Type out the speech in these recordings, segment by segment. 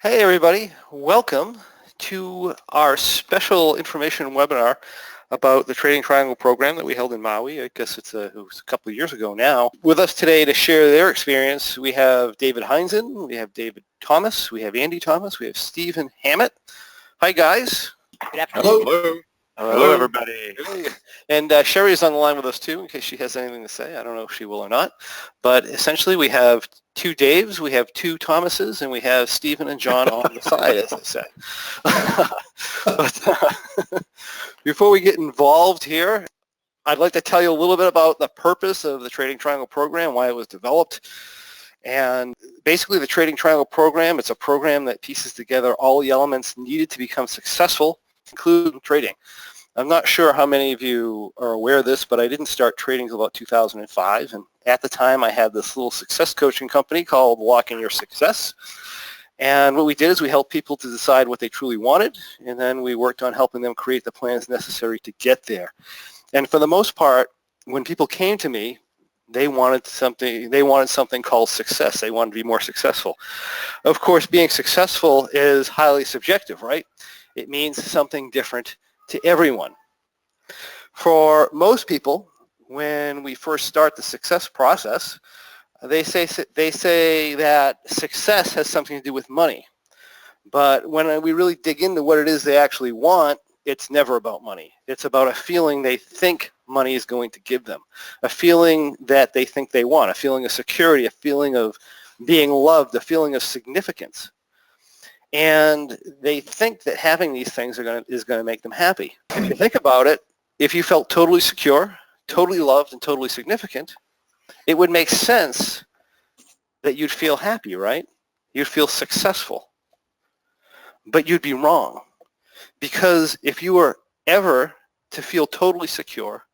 Hey everybody, welcome to our special information webinar about the Trading Triangle program that we held in Maui. I guess it was a couple of years ago now. With us today to share their experience, we have David Hines, we have David Thomas, we have Andy Thomas, we have Stephen Hammett. Hi guys. Good afternoon. Hello. Hello everybody. And Sherry is on the line with us too in case she has anything to say. I don't know if she will or not. But essentially we have two Daves, we have two Thomases, and we have Stephen and John on the side, as they say. But, before we get involved here, I'd like to tell you a little bit about the purpose of the Trading Triangle program, why it was developed. And basically the Trading Triangle program, it's a program that pieces together all the elements needed to become successful, including trading. I'm not sure how many of you are aware of this, but I didn't start trading until about 2005. And at the time, I had this little success coaching company called Lock in Your Success. And what we did is we helped people to decide what they truly wanted, and then we worked on helping them create the plans necessary to get there. And for the most part, when people came to me, they wanted something called success. They wanted to be more successful. Of course, being successful is highly subjective, right? It means something different to everyone. For most people, when we first start the success process, they say that success has something to do with money. But when we really dig into what it is they actually want, it's never about money. It's about a feeling they think money is going to give them, a feeling that they think they want, a feeling of security, a feeling of being loved, a feeling of significance. And they think that having these things is going to make them happy. If you think about it, if you felt totally secure, totally loved, and totally significant, it would make sense that you'd feel happy, right? You'd feel successful. But you'd be wrong. Because if you were ever to feel totally secure,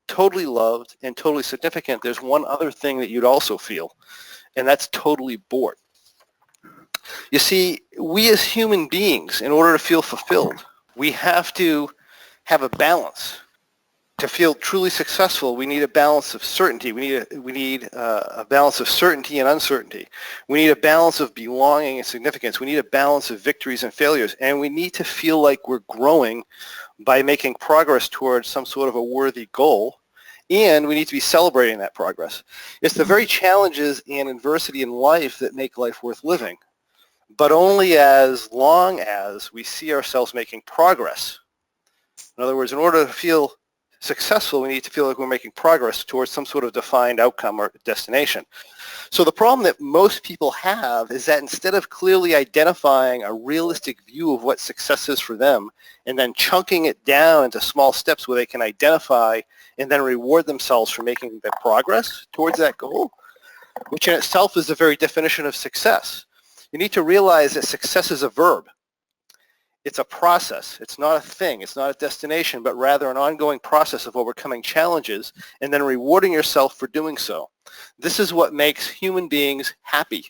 totally loved, and totally significant, there's one other thing that you'd also feel, and that's totally bored. You see, we as human beings, in order to feel fulfilled, we have to have a balance. To feel truly successful, we need a balance of certainty. We need a balance of certainty and uncertainty. We need a balance of belonging and significance. We need a balance of victories and failures. And we need to feel like we're growing by making progress towards some sort of a worthy goal. And we need to be celebrating that progress. It's the very challenges and adversity in life that make life worth living, but only as long as we see ourselves making progress. In other words, in order to feel successful, we need to feel like we're making progress towards some sort of defined outcome or destination. So the problem that most people have is that instead of clearly identifying a realistic view of what success is for them and then chunking it down into small steps where they can identify and then reward themselves for making the progress towards that goal, which in itself is the very definition of success. You need to realize that success is a verb. It's a process. It's not a thing. It's not a destination, but rather an ongoing process of overcoming challenges and then rewarding yourself for doing so. This is what makes human beings happy.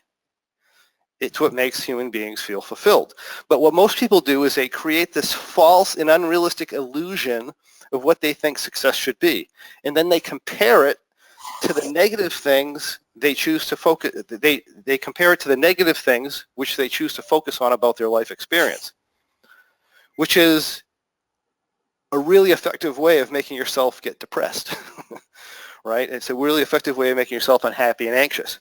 It's what makes human beings feel fulfilled. But what most people do is they create this false and unrealistic illusion of what they think success should be. And then they compare it to the negative things they choose to focus. They compare it to the negative things which they choose to focus on about their life experience, which is a really effective way of making yourself get depressed, right? It's a really effective way of making yourself unhappy and anxious.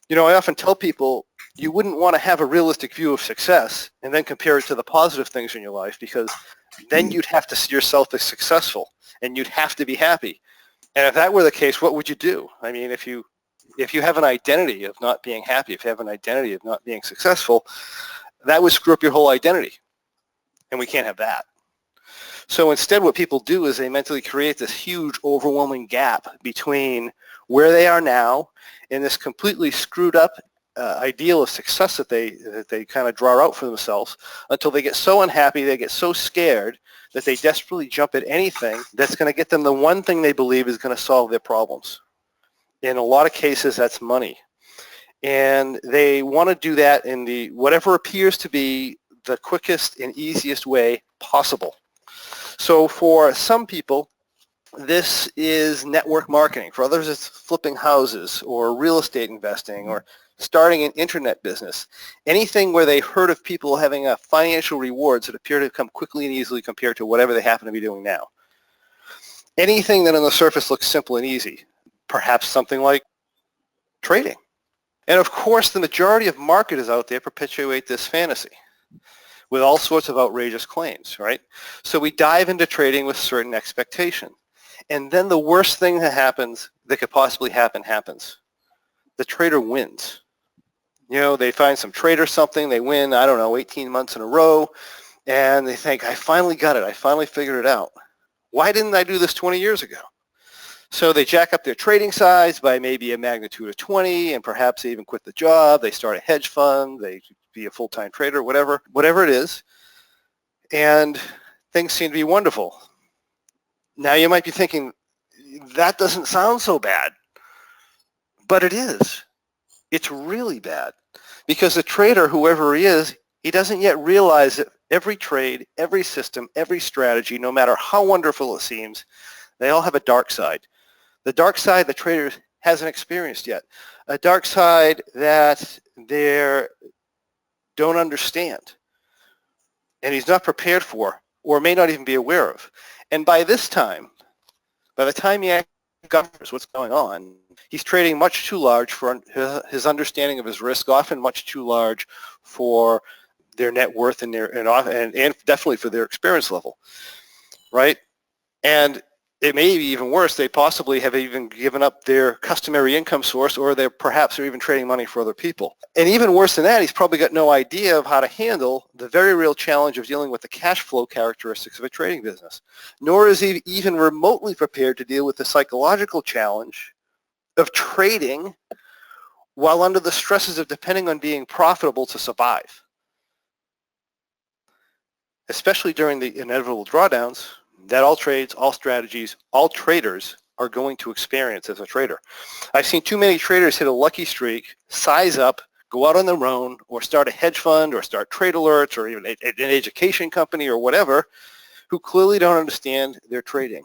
You know, I often tell people you wouldn't want to have a realistic view of success and then compare it to the positive things in your life, because then you'd have to see yourself as successful and you'd have to be happy. And if that were the case, what would you do? I mean, if you have an identity of not being happy, if you have an identity of not being successful, that would screw up your whole identity. And we can't have that. So instead, what people do is they mentally create this huge, overwhelming gap between where they are now and this completely screwed up ideal of success that they kind of draw out for themselves, until they get so unhappy, they get so scared that they desperately jump at anything that's going to get them the one thing they believe is going to solve their problems. In a lot of cases, that's money. And they want to do that in the whatever appears to be the quickest and easiest way possible. So for some people, this is network marketing. For others, it's flipping houses or real estate investing or starting an internet business, anything where they heard of people having a financial rewards that appear to come quickly and easily compared to whatever they happen to be doing now. Anything that on the surface looks simple and easy, perhaps something like trading. And of course, the majority of marketers out there perpetuate this fantasy with all sorts of outrageous claims, right? So we dive into trading with certain expectation. And then the worst thing that happens, that could possibly happen, happens. The trader wins. You know, they find some trade or something, they win, I don't know, 18 months in a row, and they think, I finally got it, I finally figured it out. Why didn't I do this 20 years ago? So they jack up their trading size by maybe a magnitude of 20, and perhaps they even quit the job, they start a hedge fund, they be a full-time trader, whatever it is, and things seem to be wonderful. Now you might be thinking, that doesn't sound so bad, but it is. It's really bad, because the trader, whoever he is, he doesn't yet realize that every trade, every system, every strategy, no matter how wonderful it seems, they all have a dark side. The dark side the trader hasn't experienced yet, a dark side that they don't understand, and he's not prepared for, or may not even be aware of. And by the time he actually discovers what's going on, he's trading much too large for his understanding of his risk, often much too large for their net worth and definitely for their experience level, right? And it may be even worse. They possibly have even given up their customary income source, or perhaps they're even trading money for other people. And even worse than that, he's probably got no idea of how to handle the very real challenge of dealing with the cash flow characteristics of a trading business. Nor is he even remotely prepared to deal with the psychological challenge of trading while under the stresses of depending on being profitable to survive. Especially during the inevitable drawdowns that all trades, all strategies, all traders are going to experience as a trader. I've seen too many traders hit a lucky streak, size up, go out on their own, or start a hedge fund, or start trade alerts, or even an education company or whatever, who clearly don't understand their trading.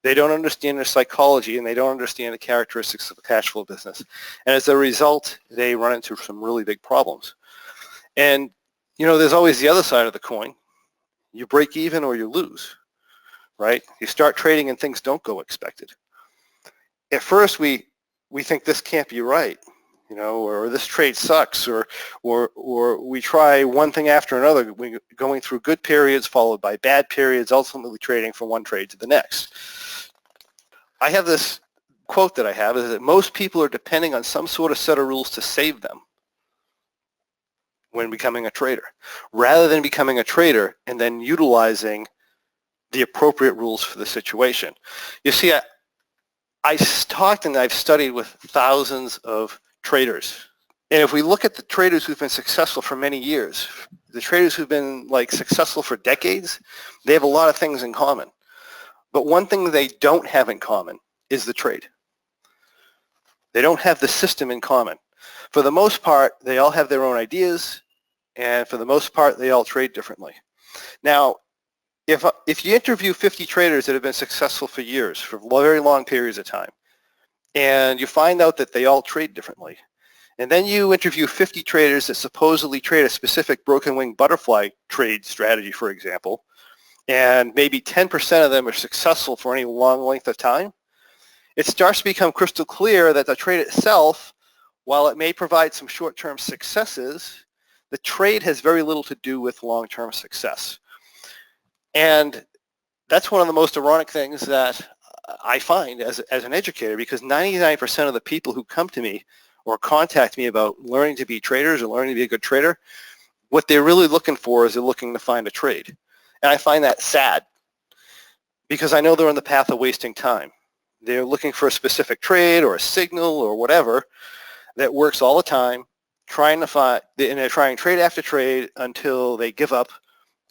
They don't understand their psychology, and they don't understand the characteristics of a cash flow business. And as a result, they run into some really big problems. And, you know, there's always the other side of the coin. You break even or you lose, right? You start trading and things don't go expected. At first, we think this can't be right, you know, or this trade sucks, or we try one thing after another, going through good periods followed by bad periods, ultimately trading from one trade to the next. I have this quote that I have, is that most people are depending on some sort of set of rules to save them when becoming a trader, rather than becoming a trader and then utilizing the appropriate rules for the situation. You see, I talked and I've studied with thousands of traders. And if we look at the traders who've been successful for many years, the traders who've been successful for decades, they have a lot of things in common. But one thing they don't have in common is the trade. They don't have the system in common. For the most part, they all have their own ideas, and for the most part, they all trade differently. Now, if you interview 50 traders that have been successful for years, for very long periods of time, and you find out that they all trade differently, and then you interview 50 traders that supposedly trade a specific broken wing butterfly trade strategy, for example, and maybe 10% of them are successful for any long length of time, it starts to become crystal clear that the trade itself, while it may provide some short-term successes, the trade has very little to do with long-term success. And that's one of the most ironic things that I find as an educator, because 99% of the people who come to me or contact me about learning to be traders or learning to be a good trader, what they're really looking for is they're looking to find a trade. And I find that sad, because I know they're on the path of wasting time. They're looking for a specific trade or a signal or whatever that works all the time, and they're trying trade after trade until they give up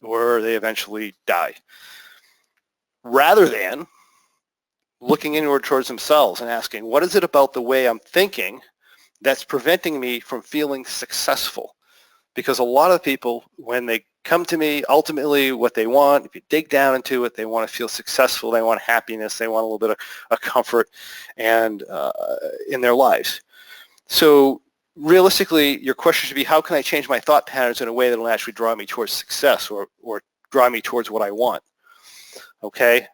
or they eventually die, rather than looking inward towards themselves and asking, what is it about the way I'm thinking that's preventing me from feeling successful? Because a lot of people, when they come to me, ultimately what they want, if you dig down into it, they want to feel successful, they want happiness, they want a little bit of comfort and in their lives. So realistically, your question should be, how can I change my thought patterns in a way that will actually draw me towards success or draw me towards what I want? Okay?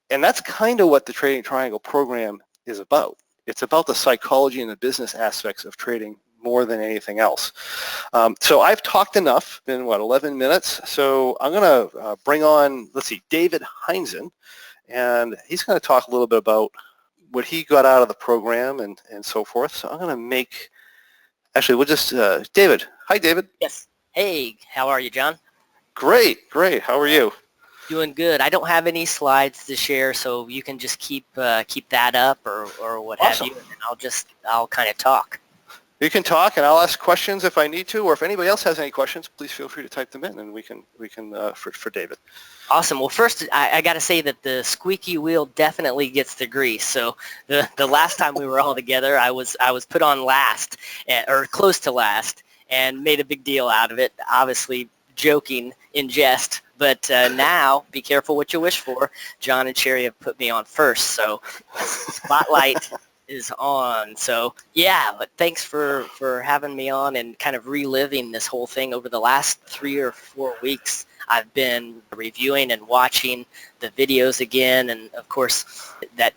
And that's kind of what the Trading Triangle program is about. It's about the psychology and the business aspects of trading more than anything else. So I've talked enough, been 11 minutes. So I'm going to bring on, let's see, David Hines, and he's going to talk a little bit about what he got out of the program and so forth. So I'm going to actually, we'll just, David. Hi, David. Yes. Hey, how are you, John? Great. How are you? Doing good. I don't have any slides to share, so you can just keep that up or what Awesome. have you, and I'll kind of talk. You can talk, and I'll ask questions if I need to, or if anybody else has any questions, please feel free to type them in, and we can for David. Awesome. Well, first, I got to say that the squeaky wheel definitely gets the grease. So the last time we were all together, I was put on last, or close to last, and made a big deal out of it, obviously joking in jest. But now, be careful what you wish for. John and Sherry have put me on first, so spotlight is on. So yeah, but thanks for having me on and kind of reliving this whole thing over the last 3 or 4 weeks. I've been reviewing and watching the videos again, and of course that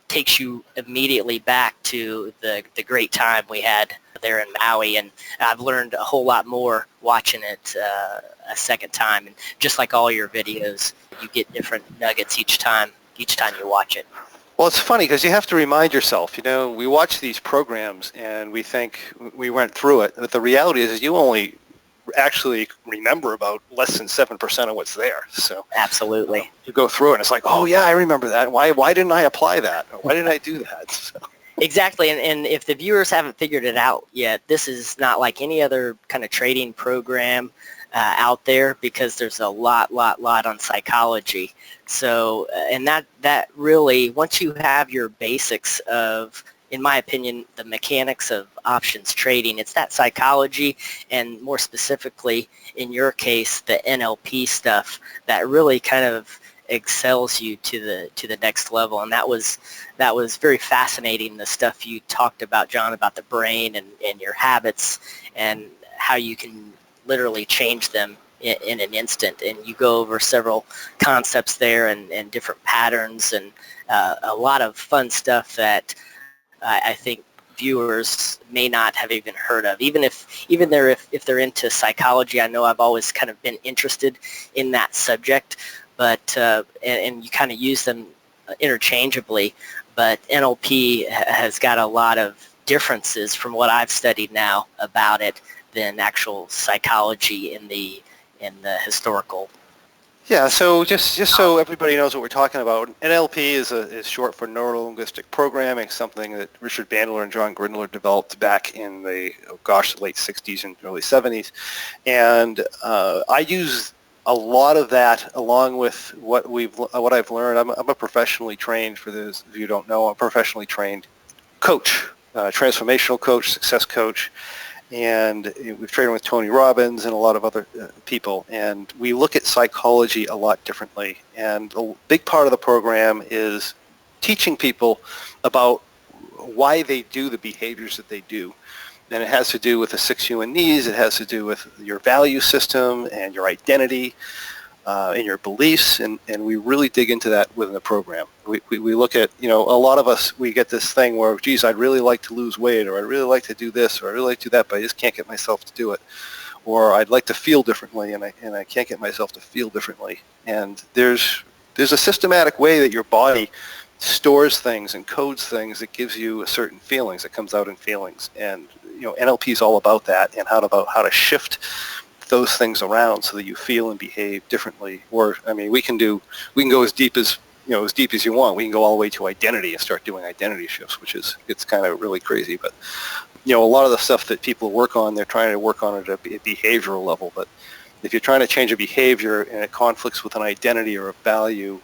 takes you immediately back to the great time we had there in Maui, and I've learned a whole lot more watching it a second time. And just like all your videos, you get different nuggets each time you watch it. Well, it's funny because you have to remind yourself, we watch these programs and we think we went through it, but the reality is you only actually remember about less than 7% of what's there. So absolutely, you go through it and it's like, oh yeah, I remember that. Why didn't I apply that? Or why didn't I do that? So. Exactly, and if the viewers haven't figured it out yet, this is not like any other kind of trading program out there, because there's a lot on psychology. So, and that really, once you have your basics of, in my opinion, the mechanics of options trading, it's that psychology, and more specifically, in your case, the NLP stuff that really kind of excels you to the next level. And that was very fascinating, the stuff you talked about, John, about the brain and your habits and how you can literally change them in an instant. And you go over several concepts there and different patterns and a lot of fun stuff that I think viewers may not have even heard of. Even if they're into psychology, I know I've always kind of been interested in that subject, but and you kind of use them interchangeably. But NLP has got a lot of differences from what I've studied now about it than actual psychology in the historical. Yeah, so just so everybody knows what we're talking about, NLP is short for Neuro-Linguistic Programming, something that Richard Bandler and John Grindler developed back in the late 60s and early 70s. And I use a lot of that along with what I've learned. I'm a professionally trained, for those of you who don't know, I'm a professionally trained coach, transformational coach, success coach. And we've traded with Tony Robbins and a lot of other people, and we look at psychology a lot differently. And a big part of the program is teaching people about why they do the behaviors that they do. And it has to do with the 6 human needs. It has to do with your value system and your identity and your beliefs, and we really dig into that within the program. We look at, a lot of us, we get this thing where, geez, I'd really like to lose weight, or I'd really like to do this, or I'd really like to do that, but I just can't get myself to do it. Or I'd like to feel differently, and I can't get myself to feel differently. And there's a systematic way that your body stores things and codes things that gives you a certain feelings, that comes out in feelings. And NLP is all about that, and how to shift those things around so that you feel and behave differently. Or we can go as deep as you want. We can go all the way to identity and start doing identity shifts, it's kind of really crazy. But a lot of the stuff that people work on, they're trying to work on it at a behavioral level. But if you're trying to change a behavior and it conflicts with an identity or a value,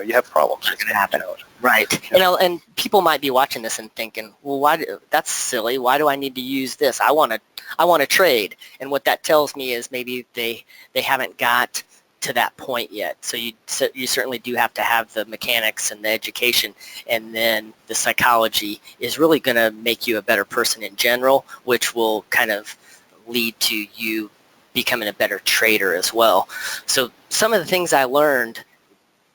you have problems. It's going to happen. Right. Yeah. And people might be watching this and thinking, well, that's silly. Why do I need to use this? I want to trade. And what that tells me is maybe they haven't got to that point yet. So you certainly do have to have the mechanics and the education, and then the psychology is really going to make you a better person in general, which will kind of lead to you becoming a better trader as well. So some of the things I learned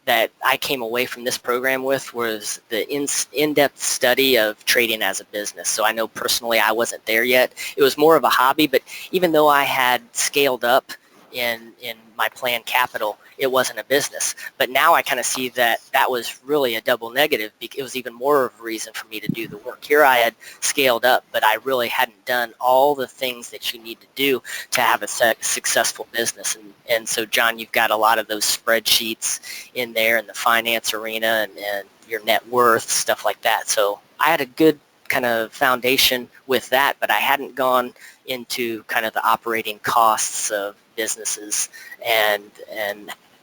that I came away from this program with was the in-depth study of trading as a business. So I know personally I wasn't there yet. It was more of a hobby, but even though I had scaled up in my planned capital, it wasn't a business. But now I kind of see that that was really a double negative. It was even more of a reason for me to do the work. Here I had scaled up, but I really hadn't done all the things that you need to do to have a successful business. And so, John, you've got a lot of those spreadsheets in there in the finance arena and your net worth, stuff like that. So I had a good kind of foundation with that, but I hadn't gone into kind of the operating costs of businesses and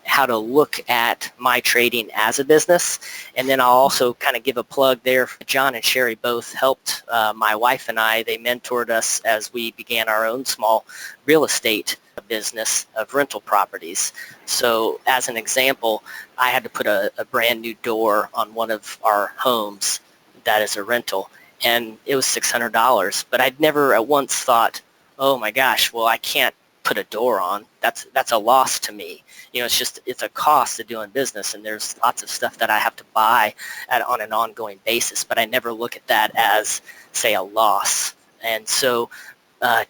how to look at my trading as a business. And then I'll also kind of give a plug there. John and Sherry both helped my wife and I. They mentored us as we began our own small real estate business of rental properties. So as an example, I had to put a brand new door on one of our homes that is a rental, and it was $600. But I'd never at once thought, oh my gosh, well, I can't put a door on. That's a loss to me. You know, it's a cost of doing business, and there's lots of stuff that I have to buy on an ongoing basis, but I never look at that as, say, a loss. And so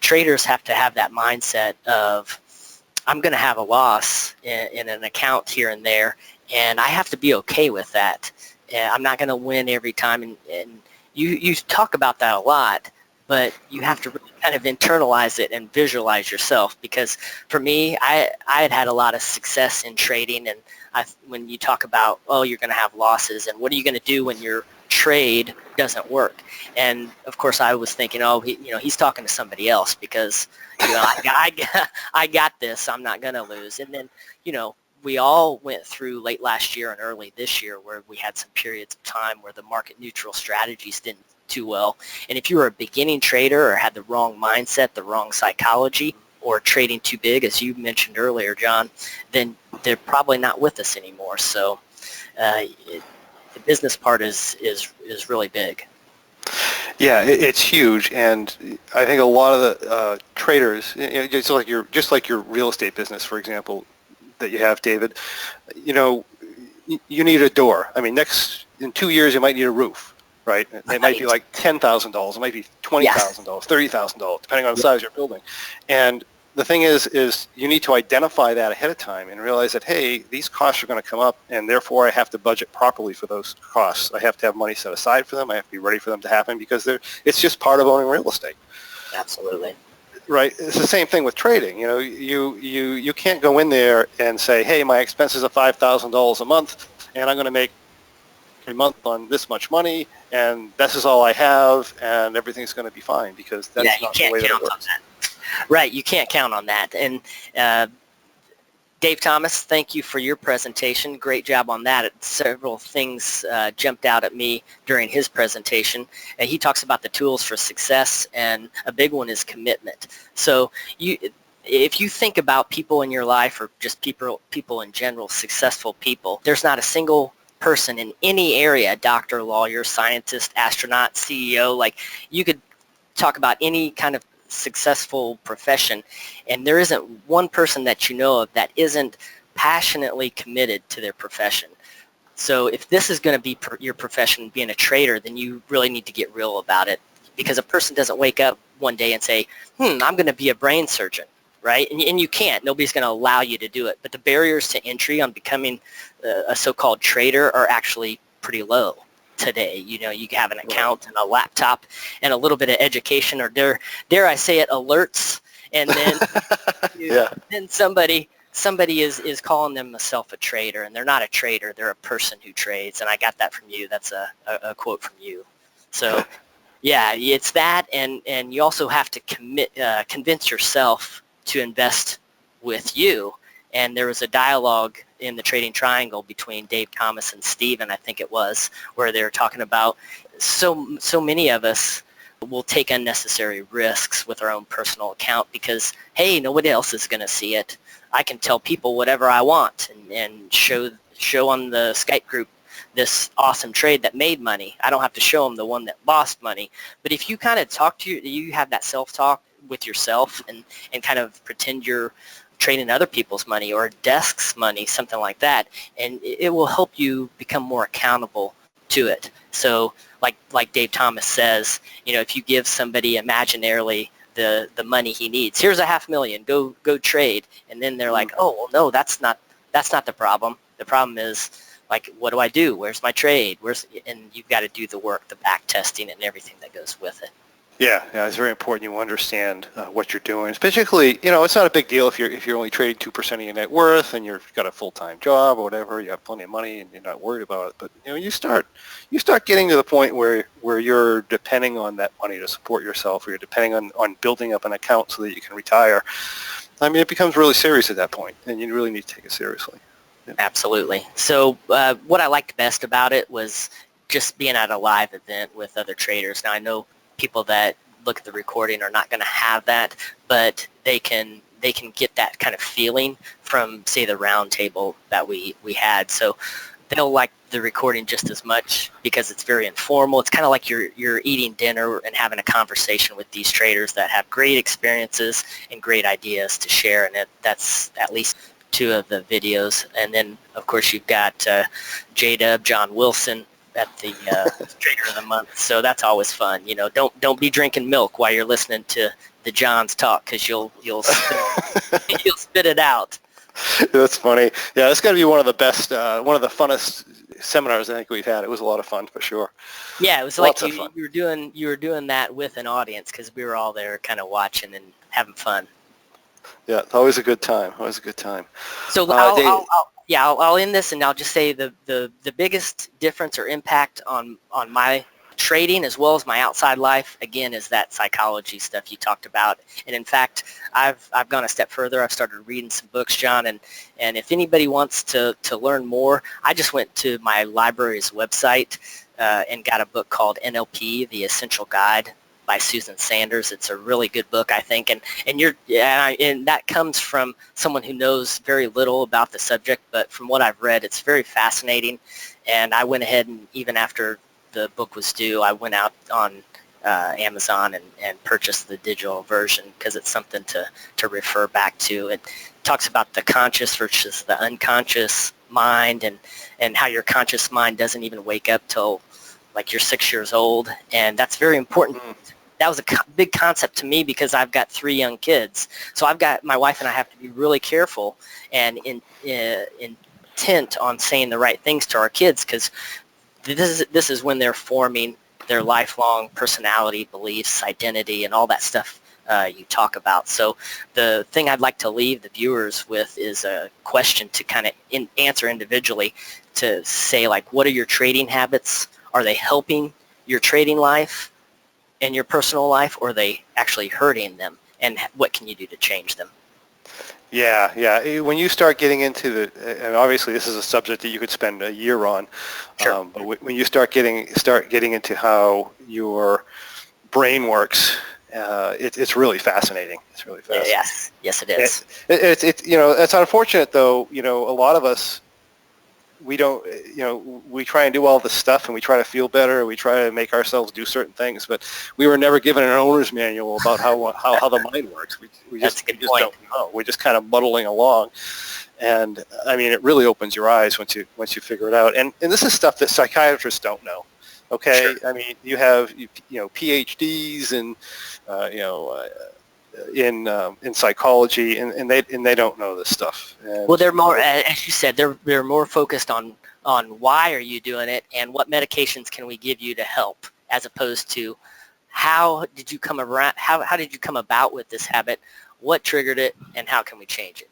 traders have to have that mindset of, I'm going to have a loss in an account here and there, and I have to be okay with that. I'm not going to win every time, and you talk about that a lot, but you have to really kind of internalize it and visualize yourself, because for me, I had a lot of success in trading, and when you talk about, oh, you're going to have losses, and what are you going to do when your trade doesn't work? And of course, I was thinking, oh, he's talking to somebody else, because I got this. I'm not going to lose. And then, we all went through late last year and early this year where we had some periods of time where the market neutral strategies didn't too well. And if you were a beginning trader or had the wrong mindset, the wrong psychology, or trading too big, as you mentioned earlier, John, then they're probably not with us anymore. So the business part is really big. Yeah, it's huge, and I think a lot of the traders, just like your real estate business, for example, that you have, David, you need a door. I mean, in 2 years you might need a roof, right? It might be like $10,000. It might be $20,000, $30,000, depending on the size of your building. And the thing is you need to identify that ahead of time and realize that, hey, these costs are going to come up, and therefore I have to budget properly for those costs. I have to have money set aside for them. I have to be ready for them to happen, because it's just part of owning real estate. Absolutely. Right. It's the same thing with trading. You can't go in there and say, hey, my expenses are $5,000 a month, and I'm going to make a month on this much money, and this is all I have, and everything's going to be fine, because that's not the way that it works. Right, you can't count on that. And Dave Thomas, thank you for your presentation. Great job on that. Several things jumped out at me during his presentation. He talks about the tools for success, and a big one is commitment. So if you think about people in your life, or just people in general, successful people, there's not a single person in any area, doctor, lawyer, scientist, astronaut, CEO, like you could talk about any kind of successful profession, and there isn't one person that you know of that isn't passionately committed to their profession. So if this is going to be your profession, being a trader, then you really need to get real about it, because a person doesn't wake up one day and say, I'm going to be a brain surgeon, right? And you can't. Nobody's going to allow you to do it. But the barriers to entry on becoming a so-called trader are actually pretty low today. You have an account and a laptop and a little bit of education, or dare I say it, alerts, and then then somebody is calling themselves a trader, and they're not a trader. They're a person who trades, and I got that from you. That's a quote from you. So yeah, it's that, and you also have to convince yourself to invest with you. And there was a dialogue in the Trading Triangle between Dave Thomas and Steven, I think it was, where they were talking about so many of us will take unnecessary risks with our own personal account because, hey, nobody else is going to see it. I can tell people whatever I want and show on the Skype group this awesome trade that made money. I don't have to show them the one that lost money. But if you kind of you have that self-talk with yourself and kind of pretend you're trading other people's money or a desk's money, something like that, and it will help you become more accountable to it. So like Dave Thomas says, if you give somebody imaginarily the money he needs, here's $500,000, go trade, and then they're like, oh well, no, that's not the problem. The problem is, like, what do I do? Where's my trade? And you've got to do the work, the back testing, and everything that goes with it. Yeah, it's very important you understand what you're doing. Especially, it's not a big deal if you're only trading 2% of your net worth and you've got a full-time job or whatever. You have plenty of money and you're not worried about it. But you start getting to the point where you're depending on that money to support yourself, or you're depending on building up an account so that you can retire. I mean, it becomes really serious at that point, and you really need to take it seriously. Yeah. Absolutely. So what I liked best about it was just being at a live event with other traders. Now, I know people that look at the recording are not going to have that, but they can get that kind of feeling from, say, the round table that we had. So they'll like the recording just as much because it's very informal. It's kind of like you're eating dinner and having a conversation with these traders that have great experiences and great ideas to share, and that's at least 2 of the videos. And then, of course, you've got J-Dub, John Wilson, at the Trader of the Month. So that's always fun. Don't be drinking milk while you're listening to the Johns talk, because you'll spit it out. That's funny. Yeah, it's got to be one of the best, one of the funnest seminars I think we've had. It was a lot of fun for sure. Yeah, it was like you were doing that with an audience, because we were all there kind of watching and having fun. Yeah, it's always a good time. Always a good time. So I'll end this, and I'll just say the biggest difference or impact on my trading as well as my outside life, again, is that psychology stuff you talked about. And in fact, I've gone a step further. I've started reading some books, John, and if anybody wants to learn more, I just went to my library's website and got a book called NLP, The Essential Guide, by Susan Sanders. It's a really good book, I think, and that comes from someone who knows very little about the subject, but from what I've read, it's very fascinating. And I went ahead, and even after the book was due, I went out on Amazon and purchased the digital version, because it's something to refer back to. It talks about the conscious versus the unconscious mind, and how your conscious mind doesn't even wake up till like you're 6 years old, and that's very important. That was a big concept to me, because I've got 3 young kids. So my wife and I have to be really careful and intent on saying the right things to our kids, because this is when they're forming their lifelong personality, beliefs, identity, and all that stuff you talk about. So the thing I'd like to leave the viewers with is a question to kind of answer individually, to say, like, what are your trading habits? Are they helping your trading life and your personal life, or are they actually hurting them? And what can you do to change them? Yeah. When you start getting into and obviously this is a subject that you could spend a year on. Sure. But when you start getting into how your brain works, it's really fascinating. It's really fascinating. Yes, it is. It's unfortunate though. A lot of us, we don't, we try and do all this stuff, and we try to feel better, we try to make ourselves do certain things, but we were never given an owner's manual about how the mind works. We just don't know. We're just kind of muddling along, and I mean, it really opens your eyes once you figure it out. And this is stuff that psychiatrists don't know. Okay, sure. I mean, you have PhDs and in psychology, and they don't know this stuff. And well, they're more, as you said, they're more focused on why are you doing it, and what medications can we give you to help, as opposed to how did you come around, how did you come about with this habit, what triggered it, and how can we change it?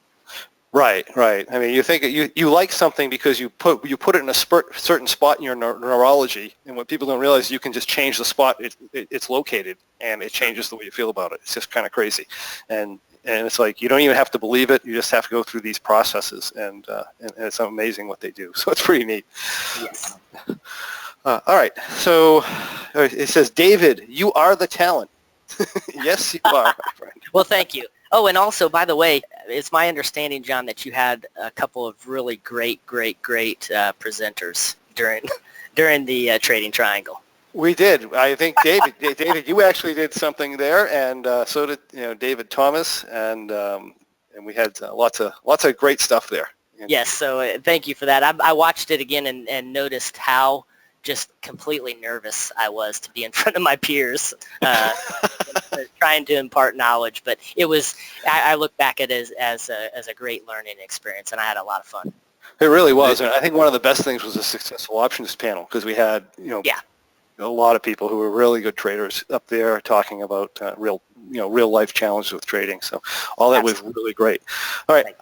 Right. I mean, you think you like something because you put it in a certain spot in your neurology, and what people don't realize, you can just change the spot it's located, and it changes the way you feel about it. It's just kind of crazy, and it's like you don't even have to believe it. You just have to go through these processes, and it's amazing what they do. So it's pretty neat. Yes. All right. So it says, David, you are the talent. Yes, you are, my friend. Well, thank you. Oh, and also, by the way, It's my understanding, John, that you had a couple of really great presenters during the Trading Triangle. We did. I think David, you actually did something there, and so did David Thomas, and we had lots of great stuff there. Yes, so thank you for that. I watched it again and noticed how just completely nervous I was to be in front of my peers, trying to impart knowledge. But it was, I look back at it as a great learning experience, and I had a lot of fun. It really was, and I think one of the best things was the successful options panel, because we had a lot of people who were really good traders up there talking about real life challenges with trading. So all that was really great. All right.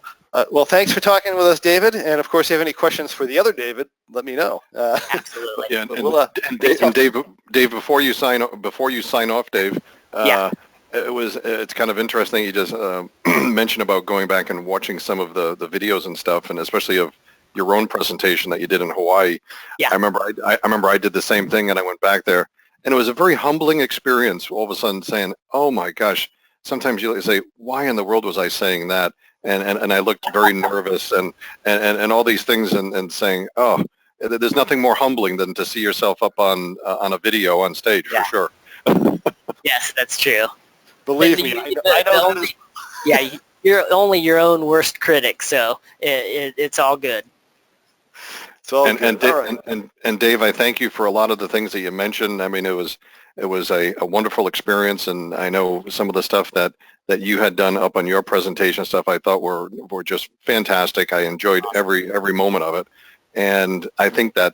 Well, thanks for talking with us, David. And of course, if you have any questions for the other David, let me know. Absolutely. Yeah, and Dave, before you sign off, Dave, it's kind of interesting. You just mentioned about going back and watching some of the videos and stuff, and especially of your own presentation that you did in Hawaii. Yeah. I remember I did the same thing, and I went back there, and it was a very humbling experience. All of a sudden, saying, "Oh my gosh!" Sometimes you say, "Why in the world was I saying that?" And I looked very nervous and all these things and saying, "Oh, there's nothing more humbling than to see yourself up on a video on stage for sure." Yes, that's true. Believe me, I know. Yeah, you're only your own worst critic, so it's all good. It's all and good. And Dave, I thank you for a lot of the things that you mentioned. I mean, it was a wonderful experience, and I know some of the stuff that you had done up on your presentation stuff I thought were just fantastic. I enjoyed every moment of it, and I think that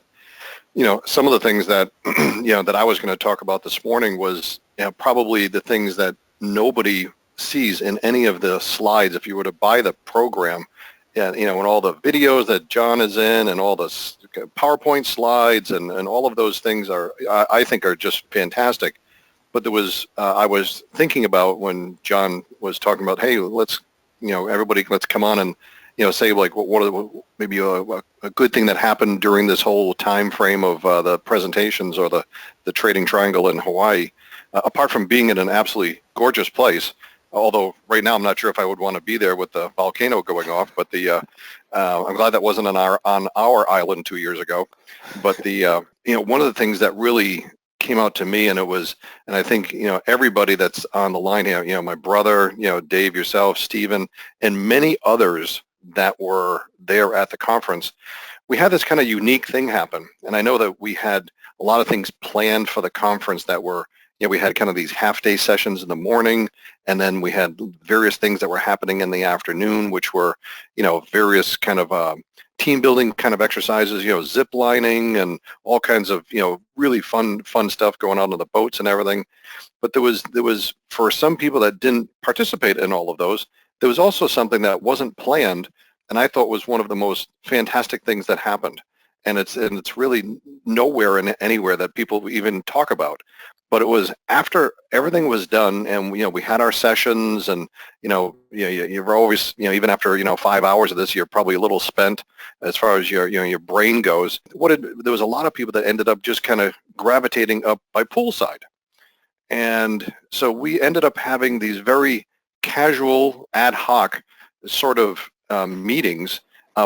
some of the things that that I was going to talk about this morning was probably the things that nobody sees in any of the slides. If you were to buy the program, and all the videos that John is in, and all the PowerPoint slides, and all of those things I think are just fantastic. But there was I was thinking about when John was talking about, hey, let's everybody, let's come on and say like maybe a good thing that happened during this whole time frame of the presentations or the Trading Triangle in Hawaii. Apart from being in an absolutely gorgeous place, although right now I'm not sure if I would want to be there with the volcano going off, but I'm glad that wasn't on our island 2 years ago. But one of the things that really came out to me, and I think everybody that's on the line here, my brother, Dave, yourself, Stephen, and many others that were there at the conference, we had this kind of unique thing happen. And I know that we had a lot of things planned for the conference that were, we had kind of these half-day sessions in the morning, and then we had various things that were happening in the afternoon, which were, various kind of team building kind of exercises, zip lining and all kinds of, really fun stuff going on the boats and everything. But there was for some people that didn't participate in all of those, there was also something that wasn't planned, and I thought was one of the most fantastic things that happened. And it's really nowhere in anywhere that people even talk about. But it was after everything was done, and we had our sessions, and you're always even after 5 hours of this, you're probably a little spent as far as your brain goes. There was a lot of people that ended up just kind of gravitating up by poolside, and so we ended up having these very casual, ad hoc sort of meetings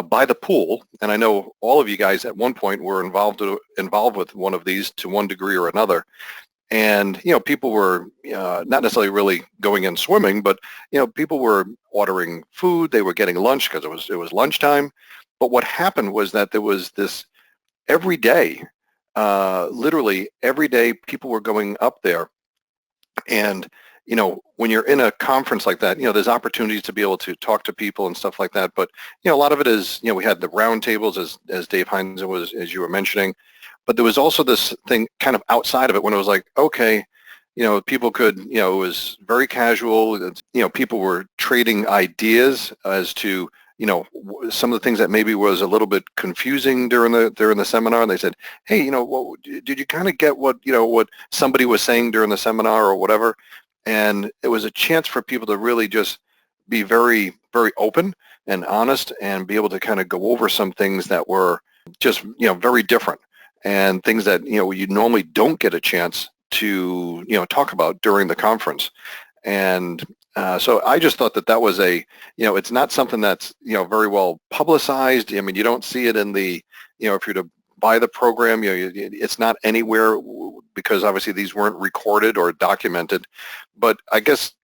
by the pool. And I know all of you guys at one point were involved with one of these to one degree or another. And, people were not necessarily really going in swimming, but, people were ordering food. They were getting lunch because it was lunchtime. But what happened was that there was this every day, literally every day, people were going up there. And, when you're in a conference like that, there's opportunities to be able to talk to people and stuff like that. But, a lot of it is, we had the round tables, as Dave Hines as you were mentioning. But there was also this thing kind of outside of it when it was like, okay, people could, it was very casual. People were trading ideas as to, some of the things that maybe was a little bit confusing during the seminar. And they said, hey, did you kind of get what somebody was saying during the seminar or whatever? And it was a chance for people to really just be very, very open and honest and be able to kind of go over some things that were just, very different, and things that you normally don't get a chance to talk about during the conference. And So I just thought that that was it's not something that's, very well publicized. I mean, you don't see it in the, if you're to buy the program, it's not anywhere because obviously these weren't recorded or documented. But I guess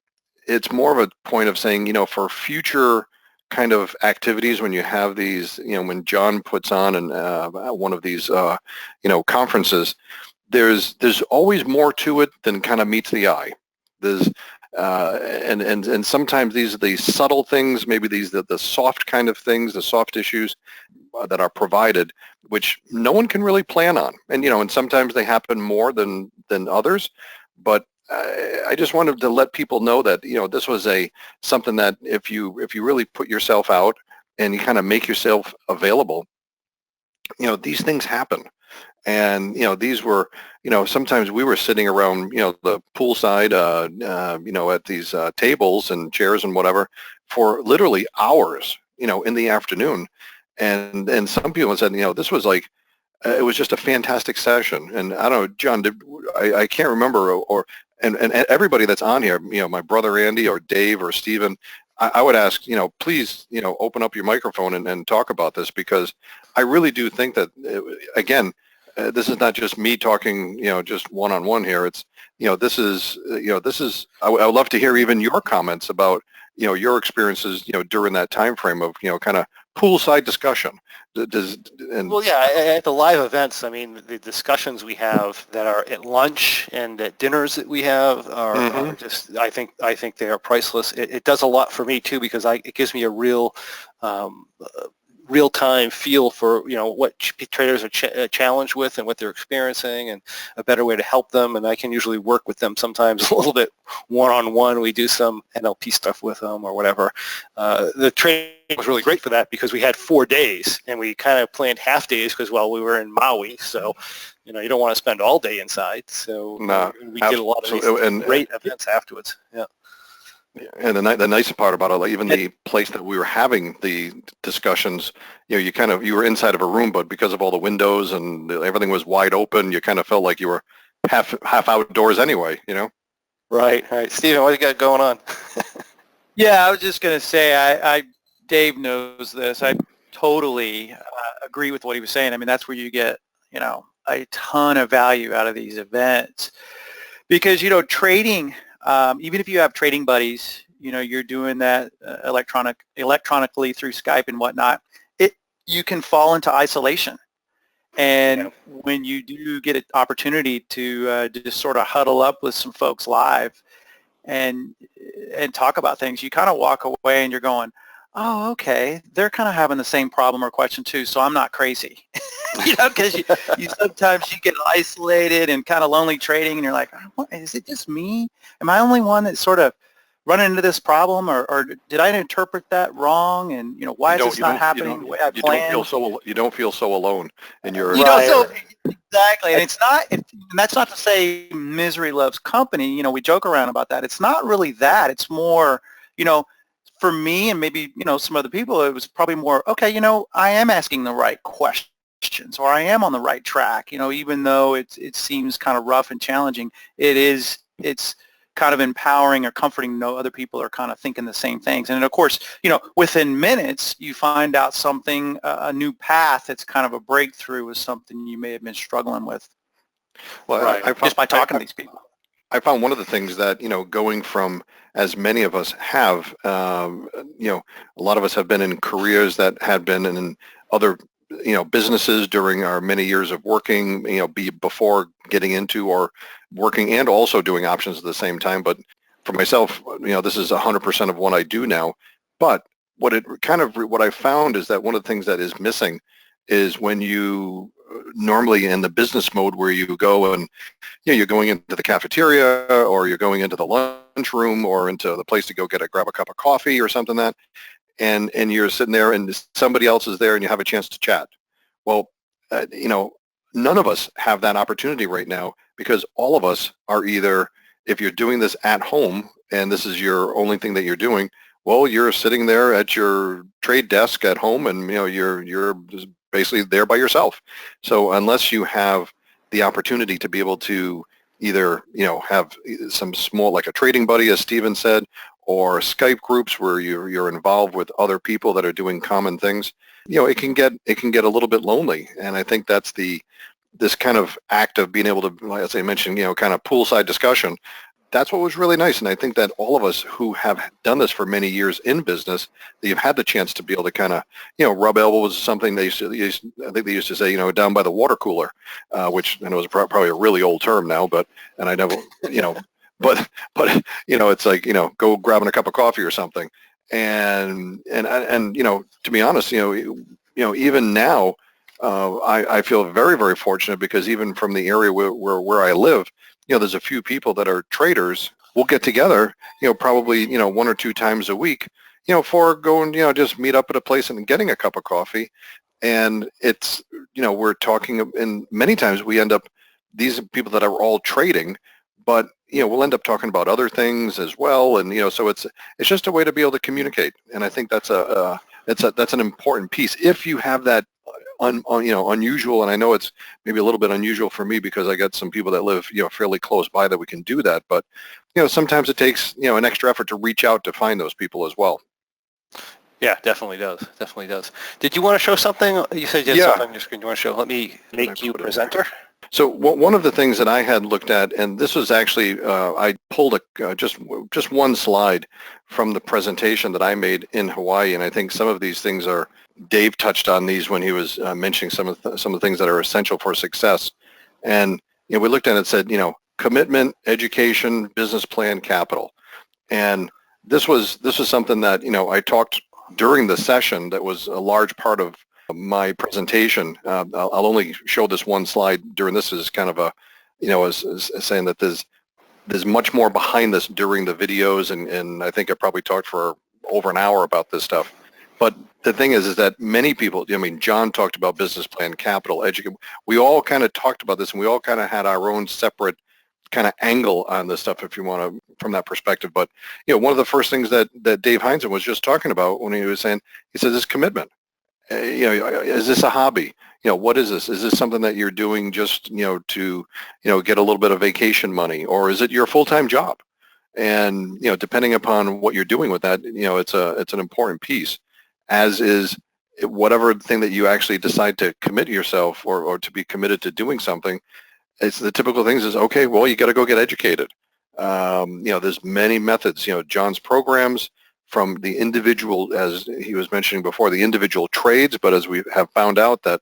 it's more of a point of saying, for future kind of activities when you have these, when John puts on one of these, conferences, there's always more to it than kind of meets the eye. There's and sometimes these are the subtle things, maybe these the soft kind of things, the soft issues that are provided, which no one can really plan on, and sometimes they happen more than others. But I just wanted to let people know that this was something that if you really put yourself out and you kind of make yourself available, these things happen. And, these were, sometimes we were sitting around, the poolside, at these tables and chairs and whatever for literally hours, in the afternoon. And some people said, this was like, it was just a fantastic session. And I don't know, John, I can't remember, and everybody that's on here, my brother Andy or Dave or Stephen, I would ask, please, open up your microphone and talk about this, because I really do think that, again, this is not just me talking, just one-on-one here. It's, this is, I would love to hear even your comments about, your experiences, during that time frame of, kind of poolside discussion. Well, yeah, at the live events, I mean, the discussions we have that are at lunch and at dinners that we have are just, I think they are priceless. It does a lot for me too, because it gives me a real-time feel for what traders are challenged with and what they're experiencing, and a better way to help them. And I can usually work with them sometimes a little bit one-on-one. We do some NLP stuff with them or whatever. The training was really great for that because we had 4 days, and we kind of planned half days because, well, we were in Maui, so you don't want to spend all day inside. So we did a lot of these great events afterwards. Yeah. And the nice part about it, like even the place that we were having the discussions, you were inside of a room, but because of all the windows and everything was wide open, you kind of felt like you were half outdoors anyway, Right. Stephen, what do you got going on? Yeah, I was just going to say, Dave knows this. I totally agree with what he was saying. I mean, that's where you get, a ton of value out of these events, because, trading, even if you have trading buddies, you're doing that electronically through Skype and whatnot, you can fall into isolation. And when you do get an opportunity to just sort of huddle up with some folks live and talk about things, you kind of walk away and you're going, oh, okay, they're kind of having the same problem or question too, so I'm not crazy. Because you sometimes you get isolated and kind of lonely trading, and you're like, what, is it just me? Am I the only one that's sort of running into this problem, or did I interpret that wrong? And why is this not happening the way I planned? You don't feel so alone, and you're exactly. And it's not, and that's not to say misery loves company. We joke around about that. It's not really that. It's more, for me and maybe some other people, it was probably more, okay, I am asking the right questions, or I am on the right track, even though it seems kind of rough and challenging. It's kind of empowering or comforting to know other people are kind of thinking the same things. And then, of course, within minutes, you find out something, a new path that's kind of a breakthrough with something you may have been struggling with. Well, just by talking to these people. I found one of the things that, going from, as many of us have, a lot of us have been in careers that had been in other, businesses during our many years of working, before getting into or working and also doing options at the same time. But for myself, this is 100% of what I do now. But what I found is that one of the things that is missing is when you normally in the business mode where you go and you're going into the cafeteria, or you're going into the lunchroom, or into the place to go grab a cup of coffee or something and you're sitting there and somebody else is there and you have a chance to chat. Well, none of us have that opportunity right now, because all of us are either, if you're doing this at home and this is your only thing that you're doing, well, you're sitting there at your trade desk at home and you're basically there by yourself. So unless you have the opportunity to be able to either have some small, like a trading buddy, as Stephen said, or Skype groups where you're involved with other people that are doing common things, it can get a little bit lonely. And I think that's this kind of act of being able to, as I mentioned, kind of poolside discussion. That's what was really nice. And I think that all of us who have done this for many years in business, that you've had the chance to be able to kind of, rub elbows is something I think they used to say, down by the water cooler, which I know is probably a really old term now, and I never, but it's like, go grabbing a cup of coffee or something. And to be honest, even now, I feel very, very fortunate because even from the area where I live, there's a few people that are traders. We'll get together, probably, 1 or 2 times a week, for going, just meet up at a place and getting a cup of coffee. And it's, we're talking, and many times we end up, these people that are all trading, but, we'll end up talking about other things as well. And, so it's just a way to be able to communicate. And I think that's that's an important piece. If you have that unusual, and I know it's maybe a little bit unusual for me because I got some people that live, fairly close by that we can do that. But, sometimes it takes, an extra effort to reach out to find those people as well. Yeah, definitely does. Definitely does. Did you want to show something? You said you had something on your screen you want to show. Let me make you presenter. So one of the things that I had looked at, and this was actually, I pulled just one slide from the presentation that I made in Hawaii, and I think some of these things are, Dave touched on these when he was mentioning some of the things that are essential for success. And we looked at it and said, commitment, education, business plan, capital. And this was something that, I talked during the session that was a large part of my presentation. I'll only show this one slide during this as kind of a, as saying that there's much more behind this during the videos, and I think I probably talked for over an hour about this stuff. But the thing is that many people, John talked about business plan, capital, education. We all kind of talked about this, and we all kind of had our own separate kind of angle on this stuff, if you want to, from that perspective. But, one of the first things that Dave Hines was just talking about when he was saying, he said, this commitment. Is this a hobby? What is this? Is this something that you're doing just, to, get a little bit of vacation money, or is it your full-time job? And, depending upon what you're doing with that, it's an important piece, as is whatever thing that you actually decide to commit yourself or to be committed to doing something. It's the typical things is, okay, well, you got to go get educated. There's many methods, John's programs, from the individual, as he was mentioning before, the individual trades, but as we have found out that,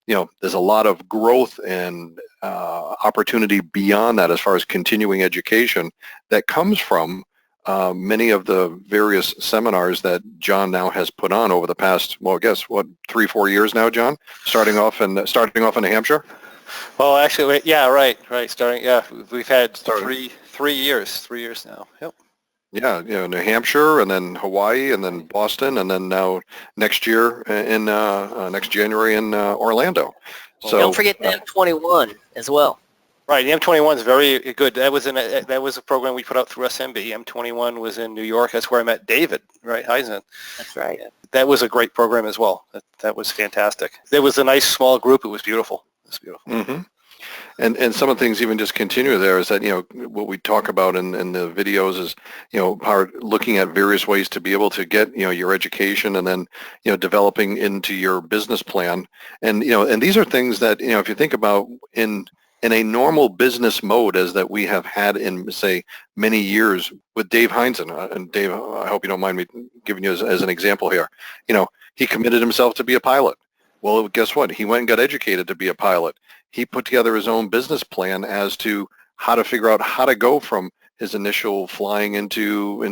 there's a lot of growth and opportunity beyond that as far as continuing education that comes from many of the various seminars that John now has put on over the past, well, I guess, 3-4 years now, John? Starting off in New Hampshire? Well, actually, yeah, right. We've had three years now. Yep. Yeah, New Hampshire, and then Hawaii, and then Boston, and then now next year in next January in Orlando. So don't forget the M21 as well. Right, the M21 is very good. That was a program we put out through SMB. M21 was in New York. That's where I met David, right, Hines. That's right. That was a great program as well. That was fantastic. It was a nice small group. It was beautiful. Mm-hmm. And some of the things even just continue there is that, what we talk about in the videos is, looking at various ways to be able to get, your education, and then, developing into your business plan. And, and these are things that, if you think about in a normal business mode as that we have had in, say, many years with Dave Hines, and Dave, I hope you don't mind me giving you as an example here, he committed himself to be a pilot. Well, guess what? He went and got educated to be a pilot. He put together his own business plan as to how to figure out how to go from his initial flying into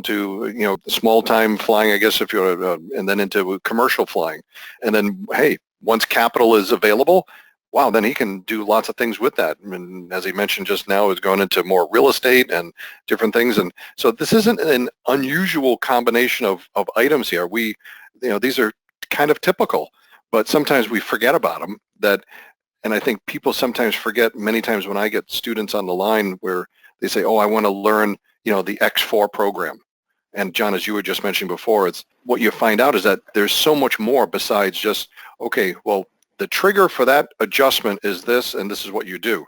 small time flying, I guess, if you're, and then into commercial flying. And then, hey, once capital is available, wow, then he can do lots of things with that. I mean, as he mentioned just now, is going into more real estate and different things. And so this isn't an unusual combination of items here. These are kind of typical, but sometimes we forget about them. And I think people sometimes forget, many times when I get students on the line where they say, oh, I want to learn, the X4 program. And John, as you were just mentioning before, it's what you find out is that there's so much more besides just, okay, well, the trigger for that adjustment is this, and this is what you do.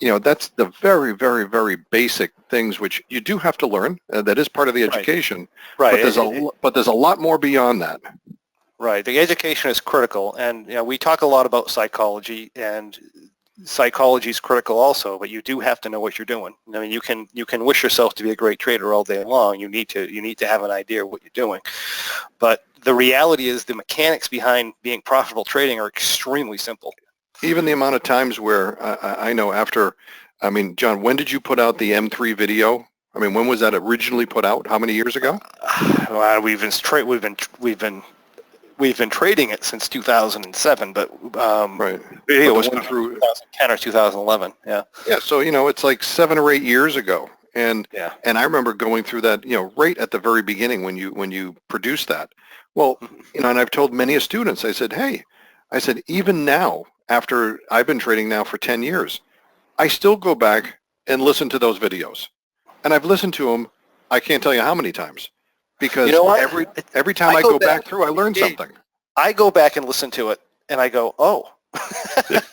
that's the very, very, very basic things which you do have to learn. That is part of the education. Right. But there's a lot more beyond that. Right. The education is critical, and we talk a lot about psychology, and psychology is critical also. But you do have to know what you're doing. I mean, you can wish yourself to be a great trader all day long. You need to have an idea of what you're doing. But the reality is, the mechanics behind being profitable trading are extremely simple. Even the amount of times where I know after, I mean, John, when did you put out the M3 video? I mean, when was that originally put out? How many years ago? Well, we've been trading it since 2007, but right. Video was one through 2010 or 2011. Yeah. Yeah. So it's like 7 or 8 years ago, and yeah. And I remember going through that, right at the very beginning when you produced that. Well, and I've told many students, I said, hey, even now, after I've been trading now for 10 years, I still go back and listen to those videos, and I've listened to them. I can't tell you how many times. Because every time I go back through, I learn something. I go back and listen to it, and I go, oh.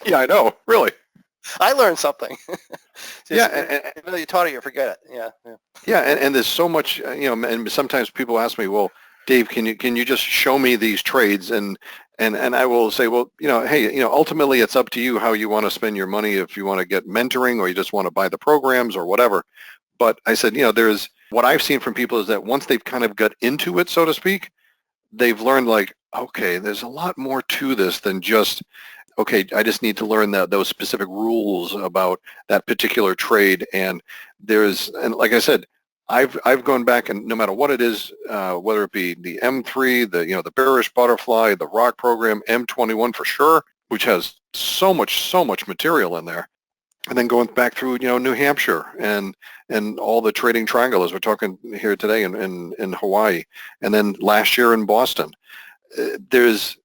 Yeah, I know. Really. I learned something. And you taught it, you forget it. Yeah. Yeah, and there's so much, and sometimes people ask me, well, Dave, can you just show me these trades? And I will say, well, hey, ultimately it's up to you how you want to spend your money, if you want to get mentoring or you just want to buy the programs or whatever. But I said, there's what I've seen from people is that once they've kind of got into it, so to speak, they've learned like, okay, there's a lot more to this than just, okay, I just need to learn those specific rules about that particular trade. And like I said, I've gone back, and no matter what it is, whether it be the M3, the bearish butterfly, the rock program, M21 for sure, which has so much material in there. And then going back through, New Hampshire and all the trading triangle, as we're talking here today in Hawaii, and then last year in Boston. There's,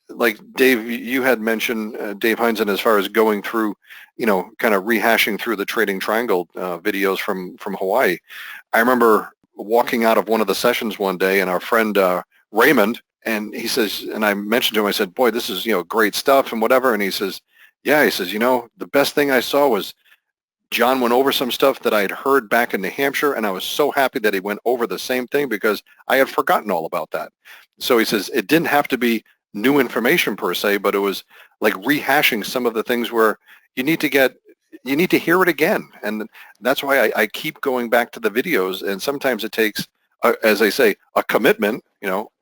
like Dave, you had mentioned, Dave Hines, as far as going through, kind of rehashing through the trading triangle videos from Hawaii. I remember walking out of one of the sessions one day, and our friend Raymond, and he says, and I mentioned to him, I said, boy, this is, great stuff and whatever. And he says, yeah, he says, the best thing I saw was John went over some stuff that I had heard back in New Hampshire, and I was so happy that he went over the same thing because I had forgotten all about that. So he says it didn't have to be new information per se, but it was like rehashing some of the things where you need to hear it again. And that's why I keep going back to the videos, and sometimes it takes, as I say, a commitment,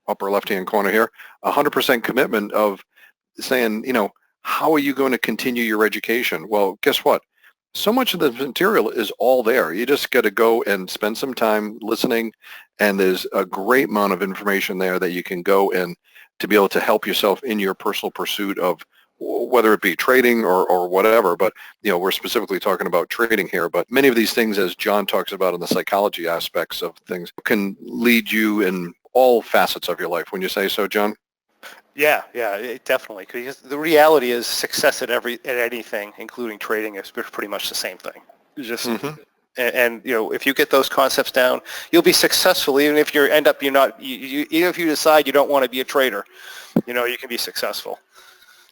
upper left-hand corner here, 100% commitment of saying, how are you going to continue your education? Well, guess what? So much of the material is all there. You just got to go and spend some time listening, and there's a great amount of information there that you can go and to be able to help yourself in your personal pursuit of whether it be trading or whatever. But, we're specifically talking about trading here. But many of these things, as John talks about in the psychology aspects of things, can lead you in all facets of your life. Wouldn't you say so, John? Yeah, definitely. Because the reality is success at anything, including trading, is pretty much the same thing. Just and if you get those concepts down, you'll be successful. Even if even if you decide you don't want to be a trader, you can be successful.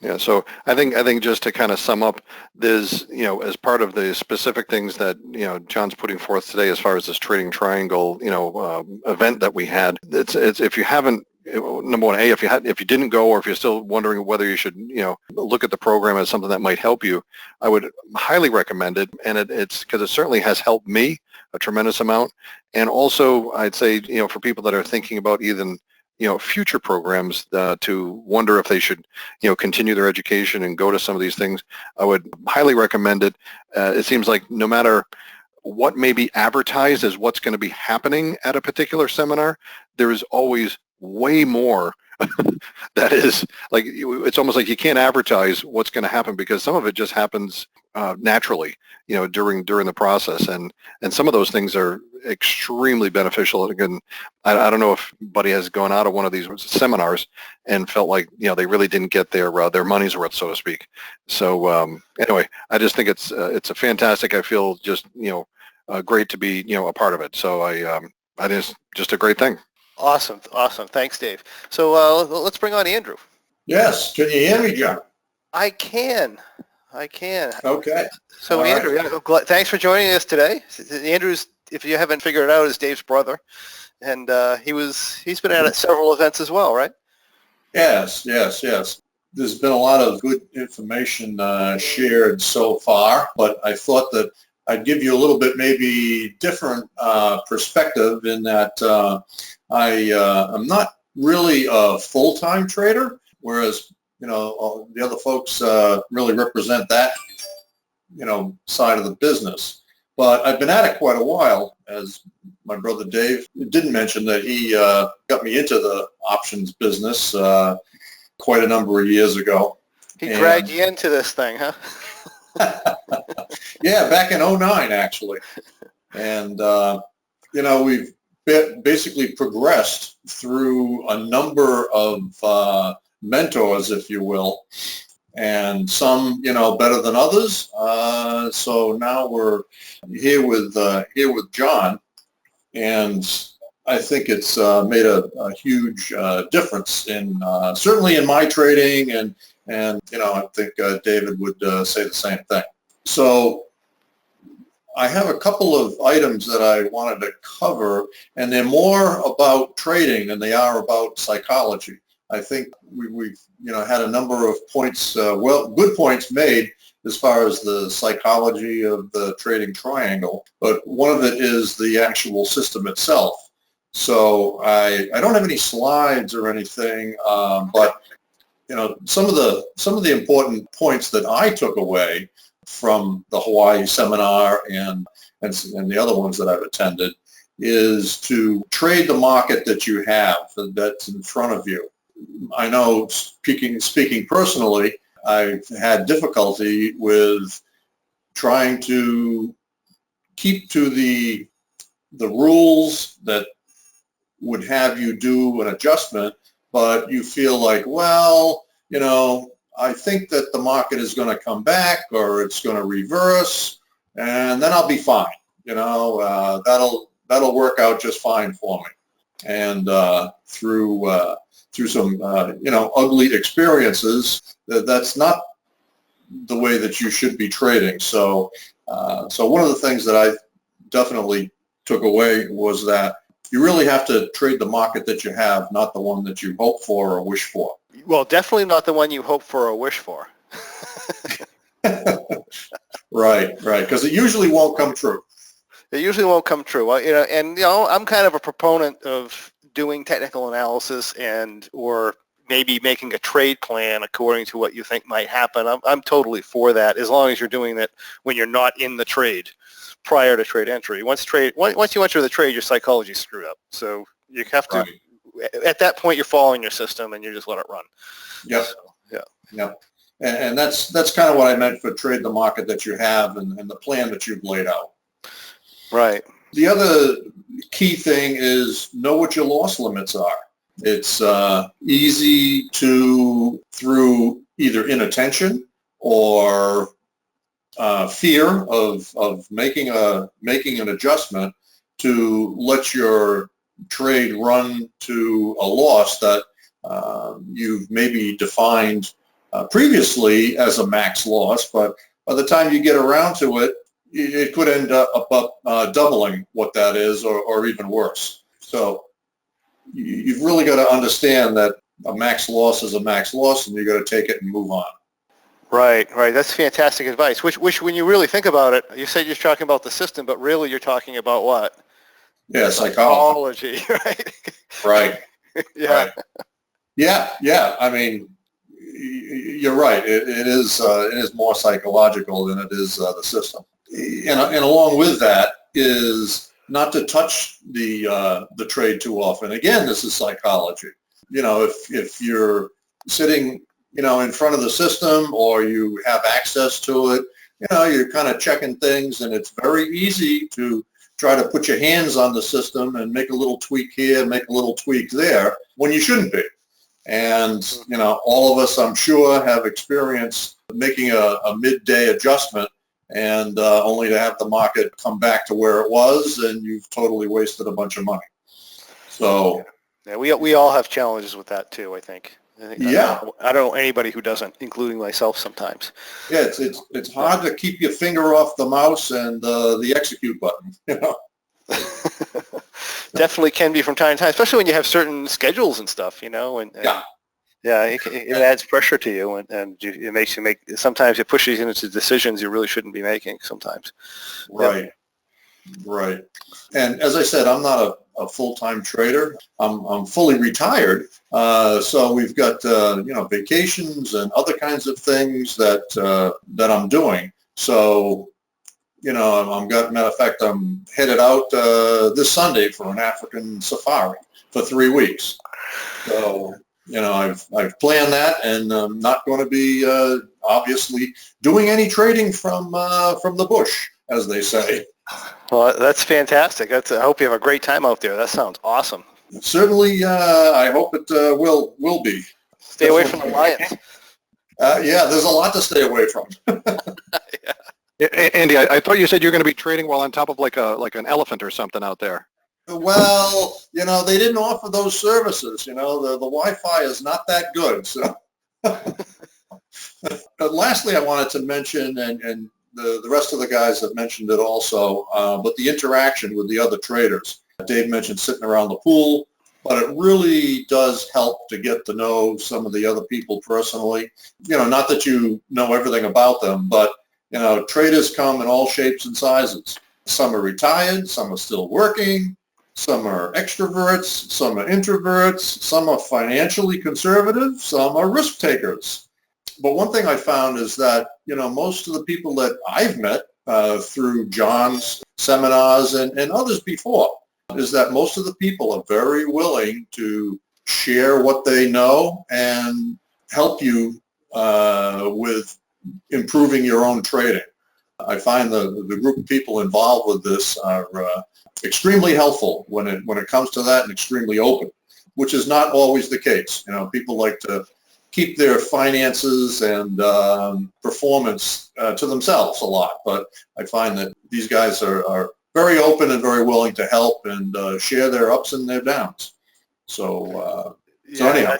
Yeah, so I think just to kind of sum up, there's, as part of the specific things that, John's putting forth today as far as this trading triangle, event that we had, it's if you haven't, number one, if you didn't go, or if you're still wondering whether you should, look at the program as something that might help you, I would highly recommend it. And it's because it certainly has helped me a tremendous amount. And also I'd say, for people that are thinking about even, future programs to wonder if they should, continue their education and go to some of these things, I would highly recommend it. It seems like no matter what may be advertised as what's going to be happening at a particular seminar, there is always way more that is like, it's almost like you can't advertise what's going to happen, because some of it just happens naturally, during the process, and some of those things are extremely beneficial. Again, I don't know if anybody has gone out of one of these seminars and felt like they really didn't get their money's worth, so to speak. So anyway, I just think it's a fantastic. I feel just great to be a part of it. So I just a great thing. Awesome. Thanks, Dave. So let's bring on Andrew. Yes. Can you hear me, John? I can. I can. Okay. So All Andrew, right. thanks for joining us today. Andrew's, if you haven't figured it out, is Dave's brother, and he's been at several events as well, right? Yes, yes, yes. There's been a lot of good information shared so far, but I thought that I'd give you a little bit maybe different perspective in that I'm not really a full-time trader, whereas, the other folks really represent that, side of the business. But I've been at it quite a while, as my brother Dave didn't mention that he got me into the options business quite a number of years ago. He dragged you into this thing, huh? Yeah, back in '09, actually. And, we've basically progressed through a number of mentors, if you will, and some, better than others. So now we're here with John, and I think it's made a huge difference in certainly in my trading, and I think David would say the same thing. So I have a couple of items that I wanted to cover, and they're more about trading than they are about psychology. I think we've had a number of points, good points made as far as the psychology of the trading triangle, but one of it is the actual system itself. So I don't have any slides or anything, but some of the important points that I took away from the Hawaii seminar and the other ones that I've attended is to trade the market that you have, that's in front of you. I know, speaking personally, I've had difficulty with trying to keep to the rules that would have you do an adjustment, but you feel like, well, I think that the market is going to come back or it's going to reverse, and then I'll be fine. That'll work out just fine for me. And through some ugly experiences, that's not the way that you should be trading. So one of the things that I definitely took away was that you really have to trade the market that you have, not the one that you hope for or wish for. Well, definitely not the one you hope for or wish for. Right, because it usually won't come true. It usually won't come true. I'm kind of a proponent of doing technical analysis or maybe making a trade plan according to what you think might happen. I'm totally for that, as long as you're doing it when you're not in the trade prior to trade entry. Once you enter the trade, your psychology's screwed up. So you have to, right. At that point, you're following your system and you just let it run. Yep. So, Yep. And that's kind of what I meant for trade the market that you have and the plan that you've laid out. Right. The other key thing is know what your loss limits are. It's easy to, through either inattention or fear of making an adjustment, to let your trade run to a loss that you've maybe defined previously as a max loss, but by the time you get around to it, it could end up doubling what that is, or even worse. So you've really got to understand that a max loss is a max loss, and you got to take it and move on. Right. That's fantastic advice. Which, when you really think about it, you said you're talking about the system, but really you're talking about what? Yeah, psychology. Right. Right. Yeah. Right. Yeah. I mean, you're right. It is more psychological than it is the system. And along with that is not to touch the trade too often. Again, this is psychology. If you're sitting, in front of the system, or you have access to it, you're kind of checking things, and it's very easy to try to put your hands on the system and make a little tweak here, make a little tweak there, when you shouldn't be. And, all of us, I'm sure, have experienced making a midday adjustment and only to have the market come back to where it was, and you've totally wasted a bunch of money. So yeah, we all have challenges with that too, I think. Yeah. I don't know anybody who doesn't, including myself sometimes. Yeah, it's hard to keep your finger off the mouse and the execute button, you know. Definitely can be from time to time, especially when you have certain schedules and stuff, you know, and Yeah. yeah, it adds pressure to you, and it makes you make, sometimes it pushes you into decisions you really shouldn't be making sometimes. Right. Right. And as I said, I'm not a full-time trader. I'm fully retired. So we've got, vacations and other kinds of things that I'm doing. So, matter of fact, I'm headed out this Sunday for an African safari for 3 weeks. So, I've planned that, and I'm not going to be obviously doing any trading from the bush, as they say. Well, that's fantastic. I hope you have a great time out there. That sounds awesome. Certainly, I hope it will be. Stay away from the lions. Yeah, there's a lot to stay away from. Andy, I thought you said you're going to be trading while on top of like an elephant or something out there. Well, they didn't offer those services. The Wi-Fi is not that good. So, but lastly, I wanted to mention, and the rest of the guys have mentioned it also, but the interaction with the other traders. Dave mentioned sitting around the pool, but it really does help to get to know some of the other people personally. Not that you know everything about them, but, traders come in all shapes and sizes. Some are retired, some are still working, some are extroverts, some are introverts, some are financially conservative, some are risk takers. But one thing I found is that, most of the people that I've met through John's seminars and others before, is that most of the people are very willing to share what they know and help you with improving your own trading. I find the group of people involved with this are extremely helpful when it comes to that, and extremely open, which is not always the case. People like to keep their finances and performance to themselves a lot, but I find that these guys are very open and very willing to help and share their ups and their downs. So anyhow.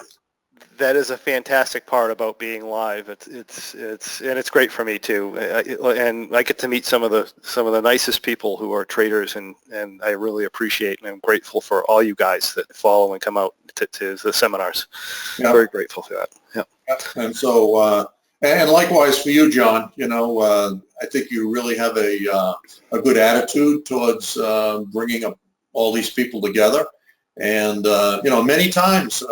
That is a fantastic part about being live. It's great for me too, and I get to meet some of the nicest people who are traders, and I really appreciate and I'm grateful for all you guys that follow and come out to the seminars. Yeah. Very grateful for that. Yeah. And so, and likewise for you, John. I think you really have a good attitude towards bringing up all these people together, and many times.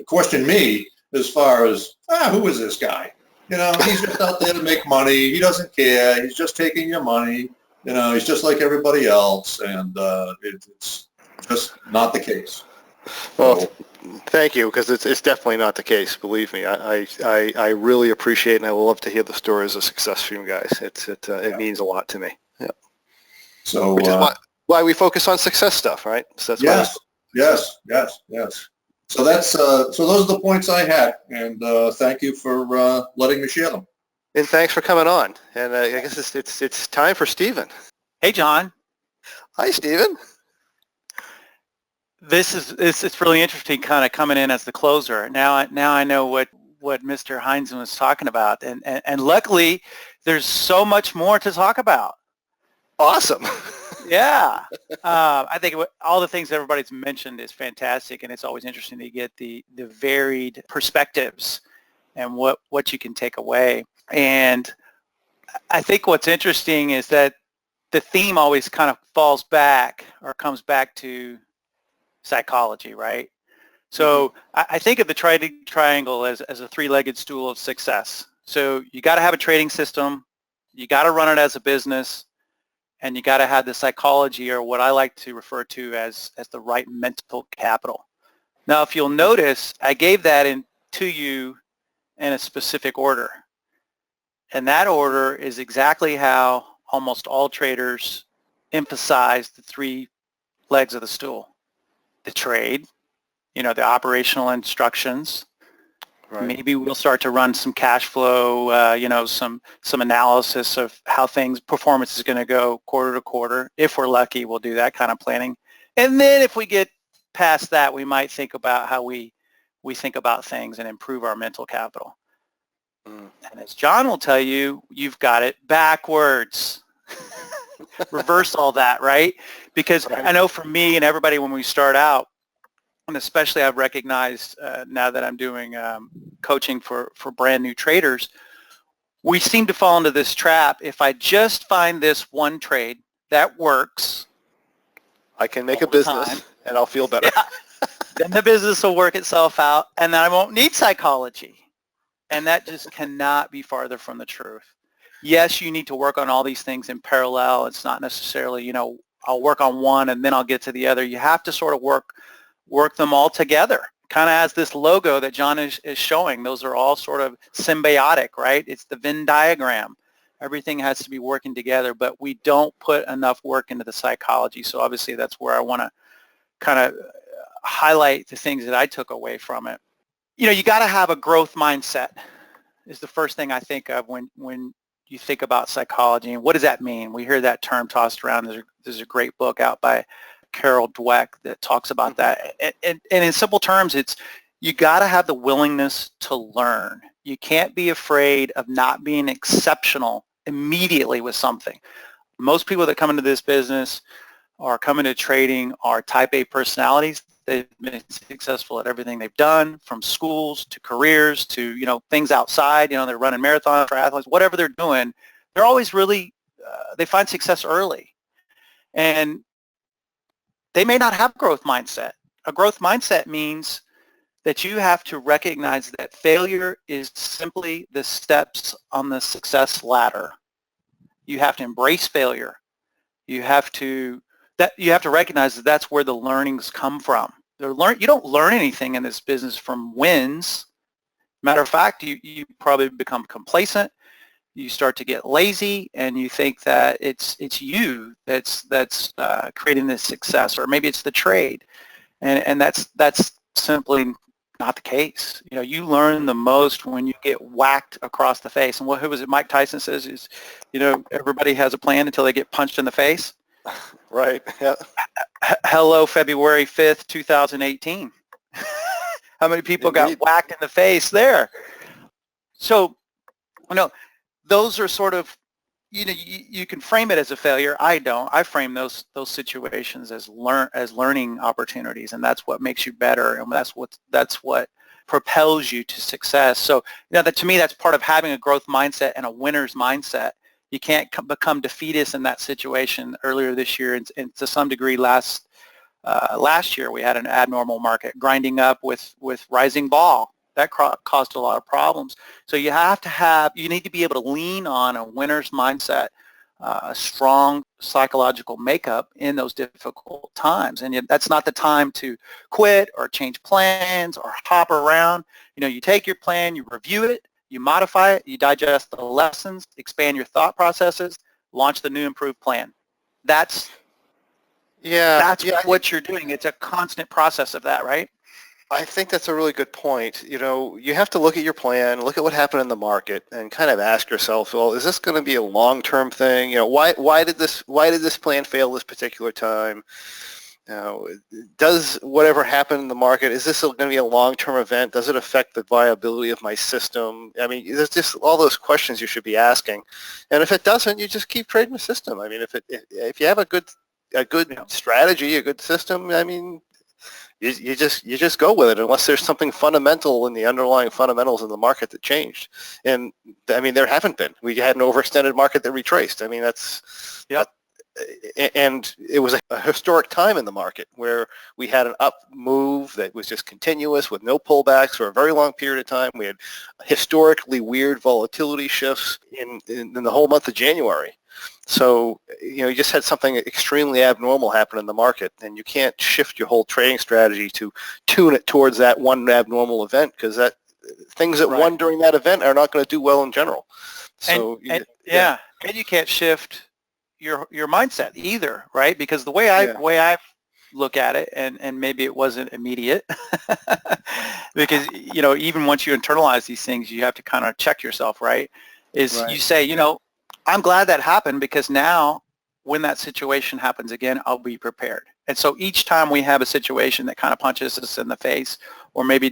Question me as far as, who is this guy? He's just out there to make money. He doesn't care. He's just taking your money. He's just like everybody else, and it's just not the case. Well, thank you, because it's definitely not the case. Believe me, I really appreciate, and I will love to hear the stories of success from you guys. It means a lot to me. Yeah. So which is why we focus on success stuff, right? So that's yes. So that's so those are the points I had, and thank you for letting me share them. And thanks for coming on. And I guess it's time for Stephen. Hey, John. Hi, Stephen. It's really interesting, kind of coming in as the closer. Now I know what Mr. Hines was talking about, and luckily there's so much more to talk about. Awesome. Yeah. I think all the things everybody's mentioned is fantastic, and it's always interesting to get the varied perspectives and what you can take away. And I think what's interesting is that the theme always kind of falls back or comes back to psychology, right? So I think of the trading triangle as a three-legged stool of success. So you got to have a trading system, you got to run it as a business, and you got to have the psychology, or what I like to refer to as the right mental capital. Now, if you'll notice, I gave that to you in a specific order. And that order is exactly how almost all traders emphasize the three legs of the stool. The trade, the operational instructions. Right. Maybe we'll start to run some cash flow, some analysis of how performance is going to go quarter to quarter. If we're lucky, we'll do that kind of planning. And then if we get past that, we might think about how we we think about things and improve our mental capital. Mm. And as John will tell you, you've got it backwards. Reverse all that, right? Because Right. I know for me and everybody when we start out, and especially I've recognized now that I'm doing coaching for brand new traders, we seem to fall into this trap. If I just find this one trade that works, I can make all a the business time, and I'll feel better. yeah, then the business will work itself out, and then I won't need psychology. And that just cannot be farther from the truth. Yes, you need to work on all these things in parallel. It's not necessarily, you know, I'll work on one and then I'll get to the other. You have to sort of work them all together. Kind of as this logo that John is showing. Those are all sort of symbiotic, right? It's the Venn diagram. Everything has to be working together, but we don't put enough work into the psychology. So obviously that's where I want to kind of highlight the things that I took away from it. You know, you got to have a growth mindset is the first thing I think of when you think about psychology. And what does that mean? We hear that term tossed around. There's a great book out by Carol Dweck that talks about that. And in simple terms, it's you got to have the willingness to learn. You can't be afraid of not being exceptional immediately with something. Most people that come into this business or come into trading are type A personalities. They've been successful at everything they've done, from schools to careers to, you know, things outside. You know, they're running marathons, triathlons, whatever they're doing. They're always really, they find success early. And they may not have a growth mindset. A growth mindset means that you have to recognize that failure is simply the steps on the success ladder. You have to embrace failure. You have to recognize that that's where the learnings come from. You don't learn anything in this business from wins. Matter of fact, you probably become complacent. You start to get lazy, and you think that it's you that's creating this success, or maybe it's the trade, and that's simply not the case. You know, you learn the most when you get whacked across the face. And who was it? Mike Tyson says is, you know, everybody has a plan until they get punched in the face. Right. Yeah. Hello, February 5th, 2018. How many people Indeed. got whacked in the face there? So, you know, those are sort of, you know, you can frame it as a failure. I don't. I frame those situations as learning opportunities, and that's what makes you better, and that's what propels you to success. So, you know, that to me, that's part of having a growth mindset and a winner's mindset. You can't become defeatist in that situation. Earlier this year, and to some degree last year, we had an abnormal market grinding up with rising vol. That caused a lot of problems. So you need to be able to lean on a winner's mindset, a strong psychological makeup in those difficult times. And that's not the time to quit or change plans or hop around. You know, you take your plan, you review it, you modify it, you digest the lessons, expand your thought processes, launch the new improved plan. That's what you're doing. It's a constant process of that, right? I think that's a really good point. You know, you have to look at your plan, look at what happened in the market, and kind of ask yourself, well, is this going to be a long-term thing? You know, why did this plan fail this particular time? You know, does whatever happen in the market, is this going to be a long-term event? Does it affect the viability of my system? I mean, there's just all those questions you should be asking. And if it doesn't, you just keep trading the system. I mean, if you have a good strategy, a good system, I mean, you just go with it unless there's something fundamental in the underlying fundamentals in the market that changed. And I mean, there haven't been. We had an overextended market that retraced. I mean, and it was a historic time in the market where we had an up move that was just continuous with no pullbacks for a very long period of time. We had historically weird volatility shifts in the whole month of January. So, you know, you just had something extremely abnormal happen in the market, and you can't shift your whole trading strategy to tune it towards that one abnormal event, because things that won during that event are not going to do well in general. So, and you can't shift your mindset either, right? Because the way I look at it, and maybe it wasn't immediate, because, you know, even once you internalize these things, you have to kind of check yourself, right? You say, you know, I'm glad that happened, because now when that situation happens again, I'll be prepared. And so each time we have a situation that kind of punches us in the face, or maybe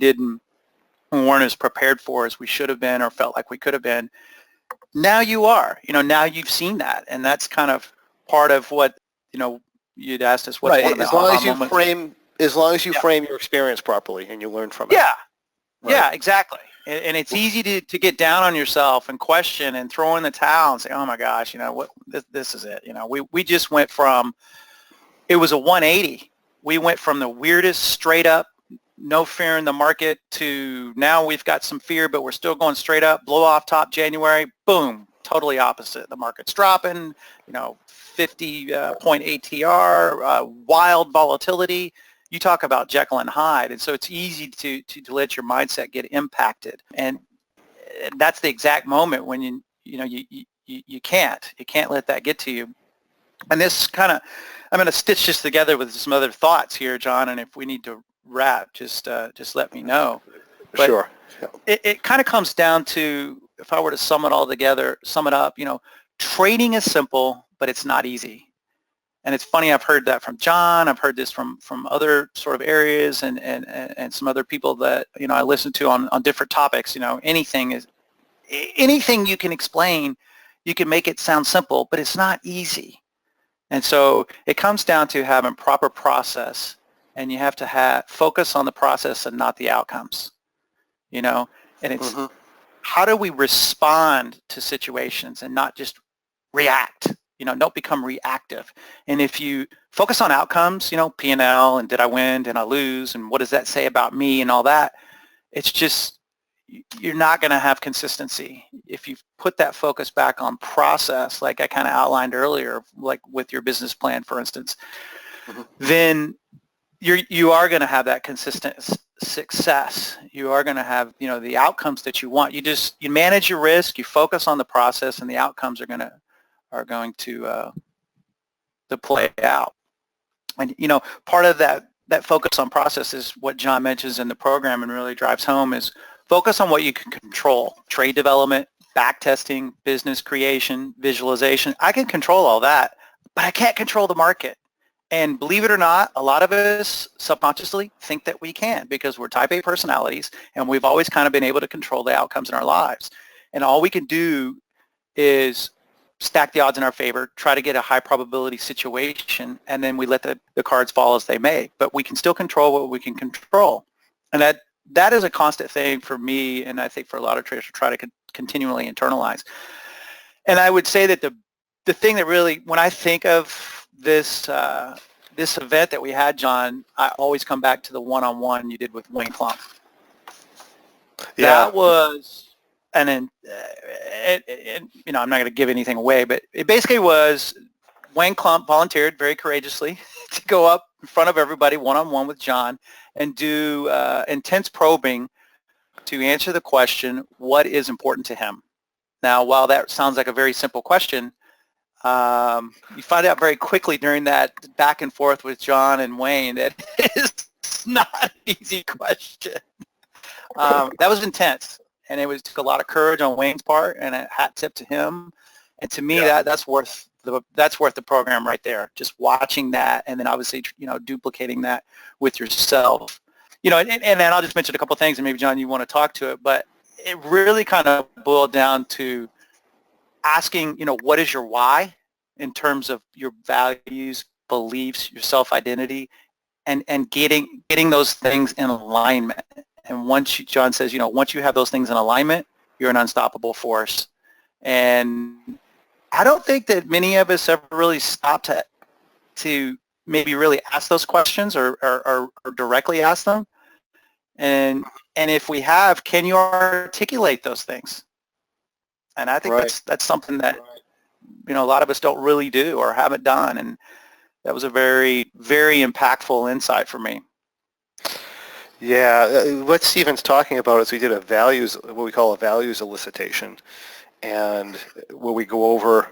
weren't as prepared for as we should have been or felt like we could have been. Now you are, now you've seen that, and that's kind of part of what, you'd asked us what's Right. one of the As long aha as you moments. frame, Yeah. frame your experience properly and you learn from it. Yeah, Right. yeah, exactly. And it's easy to get down on yourself and question and throw in the towel and say, oh my gosh, what this is it. We just went from, it was a 180. We went from the weirdest straight up, no fear in the market, to now we've got some fear, but we're still going straight up, blow off top January, boom, totally opposite. The market's dropping, 50 point ATR, wild volatility. You talk about Jekyll and Hyde, and so it's easy to let your mindset get impacted, and that's the exact moment when you can't let that get to you. And this I'm going to stitch this together with some other thoughts here, John, and if we need to wrap, just let me know. But Sure. it kind of comes down to, if I were to sum it up, trading is simple, but it's not easy. And it's funny, I've heard that from John, I've heard this from other sort of areas and some other people that, I listen to on different topics. Anything you can explain, you can make it sound simple, but it's not easy. And so it comes down to having proper process, and you have to focus on the process and not the outcomes, and it's how do we respond to situations and not just react, don't become reactive. And if you focus on outcomes, P&L, and did I win, did I lose, and what does that say about me and all that, it's just, you're not going to have consistency. If you put that focus back on process, like I kind of outlined earlier, like with your business plan, for instance, then you are going to have that consistent success. You are going to have, the outcomes that you want. You manage your risk, you focus on the process, and the outcomes are going to play out. And, part of that focus on process is what John mentions in the program and really drives home is focus on what you can control: trade development, back testing, business creation, visualization. I can control all that, but I can't control the market. And believe it or not, a lot of us subconsciously think that we can, because we're type A personalities and we've always kind of been able to control the outcomes in our lives. And all we can do is stack the odds in our favor, try to get a high probability situation, and then we let the cards fall as they may. But we can still control what we can control. And that is a constant thing for me, and I think for a lot of traders to try to continually internalize. And I would say that the thing that really, when I think of this event that we had, John, I always come back to the one-on-one you did with Wayne Klump. Yeah. That was, and then, I'm not going to give anything away, but it basically was Wayne Klump volunteered very courageously to go up in front of everybody one-on-one with John and do intense probing to answer the question, what is important to him? Now, while that sounds like a very simple question, you find out very quickly during that back and forth with John and Wayne that it's not an easy question. That was intense, and took a lot of courage on Wayne's part, and a hat tip to him. And to me, that's worth the program right there. Just watching that, and then obviously duplicating that with yourself. And then I'll just mention a couple of things, and maybe John, you want to talk to it, but it really kind of boiled down to asking, what is your why in terms of your values, beliefs, your self-identity, and getting those things in alignment. And John says, once you have those things in alignment, you're an unstoppable force. And I don't think that many of us ever really stop to maybe really ask those questions or directly ask them. And if we have, can you articulate those things? And I think that's something that a lot of us don't really do or haven't done. And that was a very, very impactful insight for me. Yeah, what Stephen's talking about is we did what we call a values elicitation, and where we go over,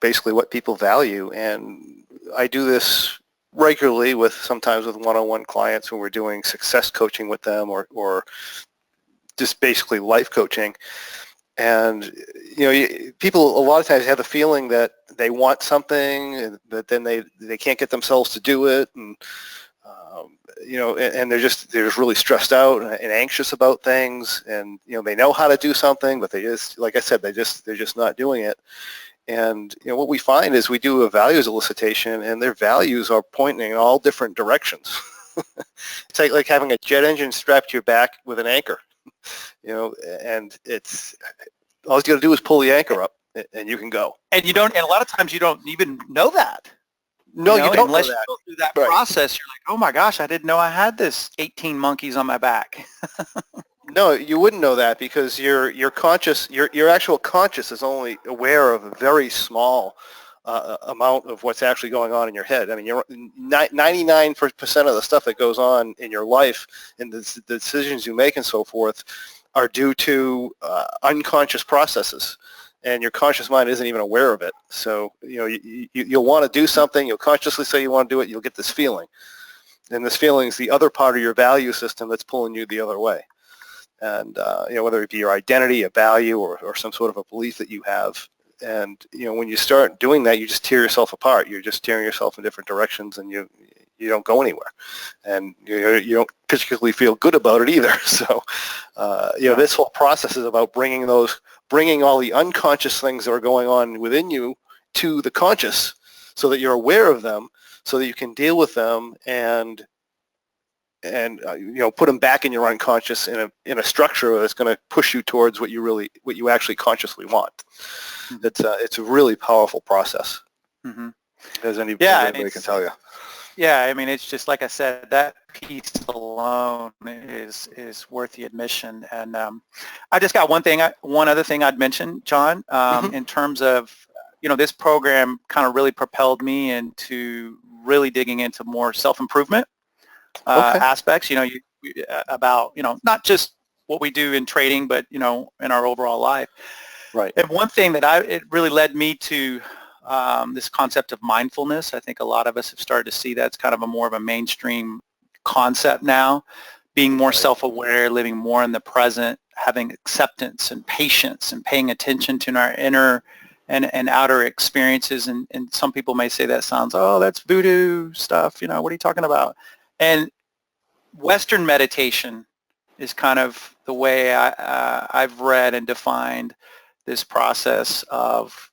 basically what people value. And I do this regularly sometimes with one-on-one clients when we're doing success coaching with them or just basically life coaching. And people a lot of times have the feeling that they want something, but then they can't get themselves to do it, and and they're just really stressed out and anxious about things, and they know how to do something, but they just, like I said, they're just not doing it. And what we find is we do a values elicitation, and their values are pointing in all different directions. It's like having a jet engine strapped to your back with an anchor, and it's all you got to do is pull the anchor up, and you can go. And you don't, and a lot of times you don't even know that. No, you don't unless know that. you go through that Right. process. You're like, oh my gosh, I didn't know I had this 18 monkeys on my back. No, you wouldn't know that because your conscious, your actual conscious is only aware of a very small amount of what's actually going on in your head. I mean, 99% of the stuff that goes on in your life and the decisions you make and so forth are due to unconscious processes, and your conscious mind isn't even aware of it. So, you'll want to do something, you'll consciously say you want to do it, you'll get this feeling. And this feeling is the other part of your value system that's pulling you the other way. And, whether it be your identity, a value, or some sort of a belief that you have. And, when you start doing that, you just tear yourself apart. You're just tearing yourself in different directions, and you don't go anywhere. And you don't particularly feel good about it either. So, this whole process is about bringing all the unconscious things that are going on within you to the conscious so that you're aware of them, so that you can deal with them and put them back in your unconscious in a structure that's going to push you towards what you actually consciously want. Mm-hmm. It's a really powerful process. Mm-hmm. As anybody can tell you. Yeah, I mean, it's just like I said, that piece alone is worth the admission. And I just got one other thing I'd mention, John, mm-hmm. in terms of this program kind of really propelled me into really digging into more self-improvement. Aspects, about, not just what we do in trading, but, in our overall life. Right. And one thing that it really led me to this concept of mindfulness. I think a lot of us have started to see that's kind of more of a mainstream concept now, being more self-aware, living more in the present, having acceptance and patience and paying attention to our inner and outer experiences. And some people may say that sounds, oh, that's voodoo stuff. What are you talking about? And Western meditation is kind of the way I've read and defined this process of,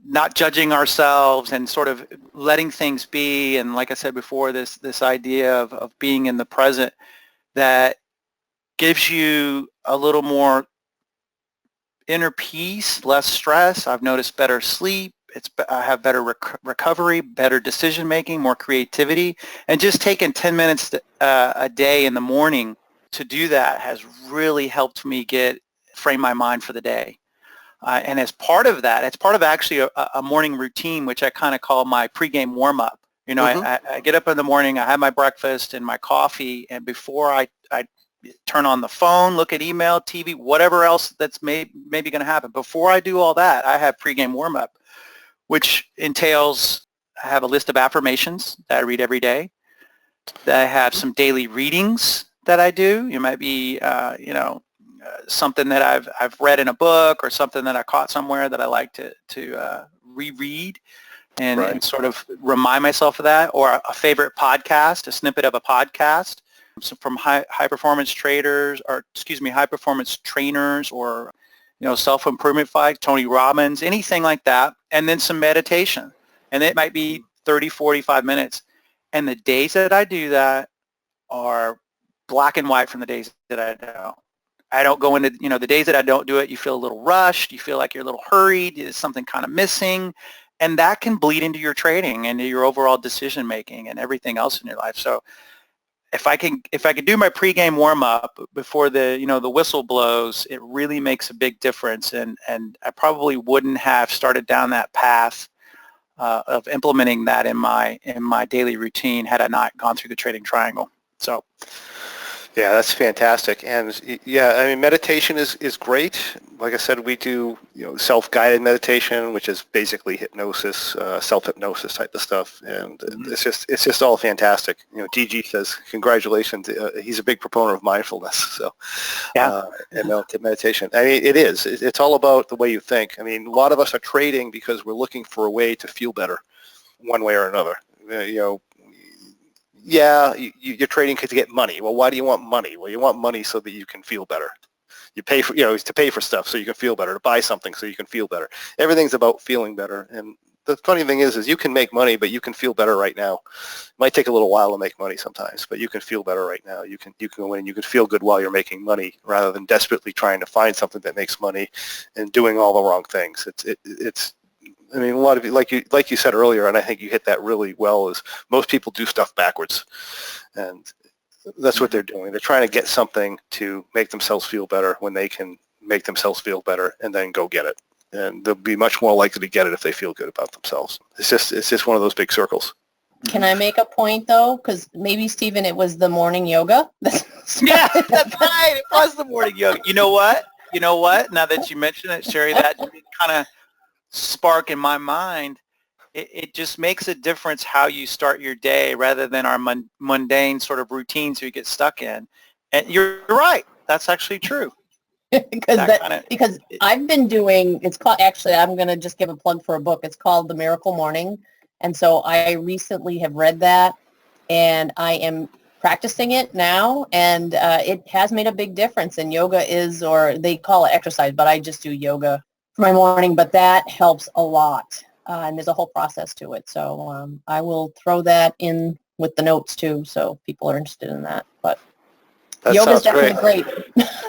not judging ourselves and sort of letting things be. And like I said before, this idea of being in the present that gives you a little more inner peace, less stress. I've noticed better sleep. I have better recovery, better decision making, more creativity, and just taking 10 minutes a day in the morning to do that has really helped me frame my mind for the day. And as part of that, it's part of actually a morning routine, which I kind of call my pregame warm-up. Mm-hmm. I get up in the morning, I have my breakfast and my coffee, and before I turn on the phone, look at email, TV, whatever else that's maybe going to happen, before I do all that, I have pregame warm-up, which entails I have a list of affirmations that I read every day. That I have some daily readings that I do. It might be, something that I've read in a book or something that I caught somewhere that I like to reread and sort of remind myself of that, or a favorite podcast, a snippet of a podcast from high performance traders, high performance trainers, or self-improvement fights, Tony Robbins, anything like that, and then some meditation. And it might be 30, 45 minutes. And the days that I do that are black and white from the days that I don't. I don't go into, the days that I don't do it, you feel a little rushed, you feel like you're a little hurried, there's something kind of missing, and that can bleed into your trading and your overall decision making and everything else in your life. So if I can do my pregame warm up before the whistle blows, it really makes a big difference. And I probably wouldn't have started down that path of implementing that in my daily routine had I not gone through the trading triangle. So. Yeah, that's fantastic. And yeah, I mean, meditation is great. Like I said, we do self-guided meditation, which is basically hypnosis, self-hypnosis type of stuff, and it's just all fantastic. DG says congratulations. He's a big proponent of mindfulness. So and meditation. I mean, it is. It's all about the way you think. I mean, a lot of us are trading because we're looking for a way to feel better, one way or another. yeah, you're trading to get money. Well, why do you want money? Well, you want money so that you can feel better. You pay for, to pay for stuff so you can feel better, to buy something so you can feel better. Everything's about feeling better. And the funny thing is you can make money, but you can feel better right now. It might take a little while to make money sometimes, but you can feel better right now. You can go in and you can feel good while you're making money, rather than desperately trying to find something that makes money and doing all the wrong things. It's I mean, a lot of you, like you said earlier, and I think you hit that really well, is most people do stuff backwards, and that's what they're doing. They're trying to get something to make themselves feel better when they can make themselves feel better and then go get it. And they'll be much more likely to get it if they feel good about themselves. It's just one of those big circles. Can I make a point though? Because maybe, Stephen, it was the morning yoga. Yeah, that's right. It was the morning yoga. You know what? Now that you mention it, Sherry, that kind of spark in my mind. It just makes a difference how you start your day rather than our mundane sort of routines we get stuck in. And you're right. That's actually true. because I've been doing, it's called, actually, I'm going to just give a plug for a book. It's called The Miracle Morning. And so I recently have read that, and I am practicing it now, and it has made a big difference. And yoga is, or they call it exercise, but I just do yoga for my morning, but that helps a lot. And there's a whole process to it. So I will throw that in with the notes too, so people are interested in that. But yoga's definitely great.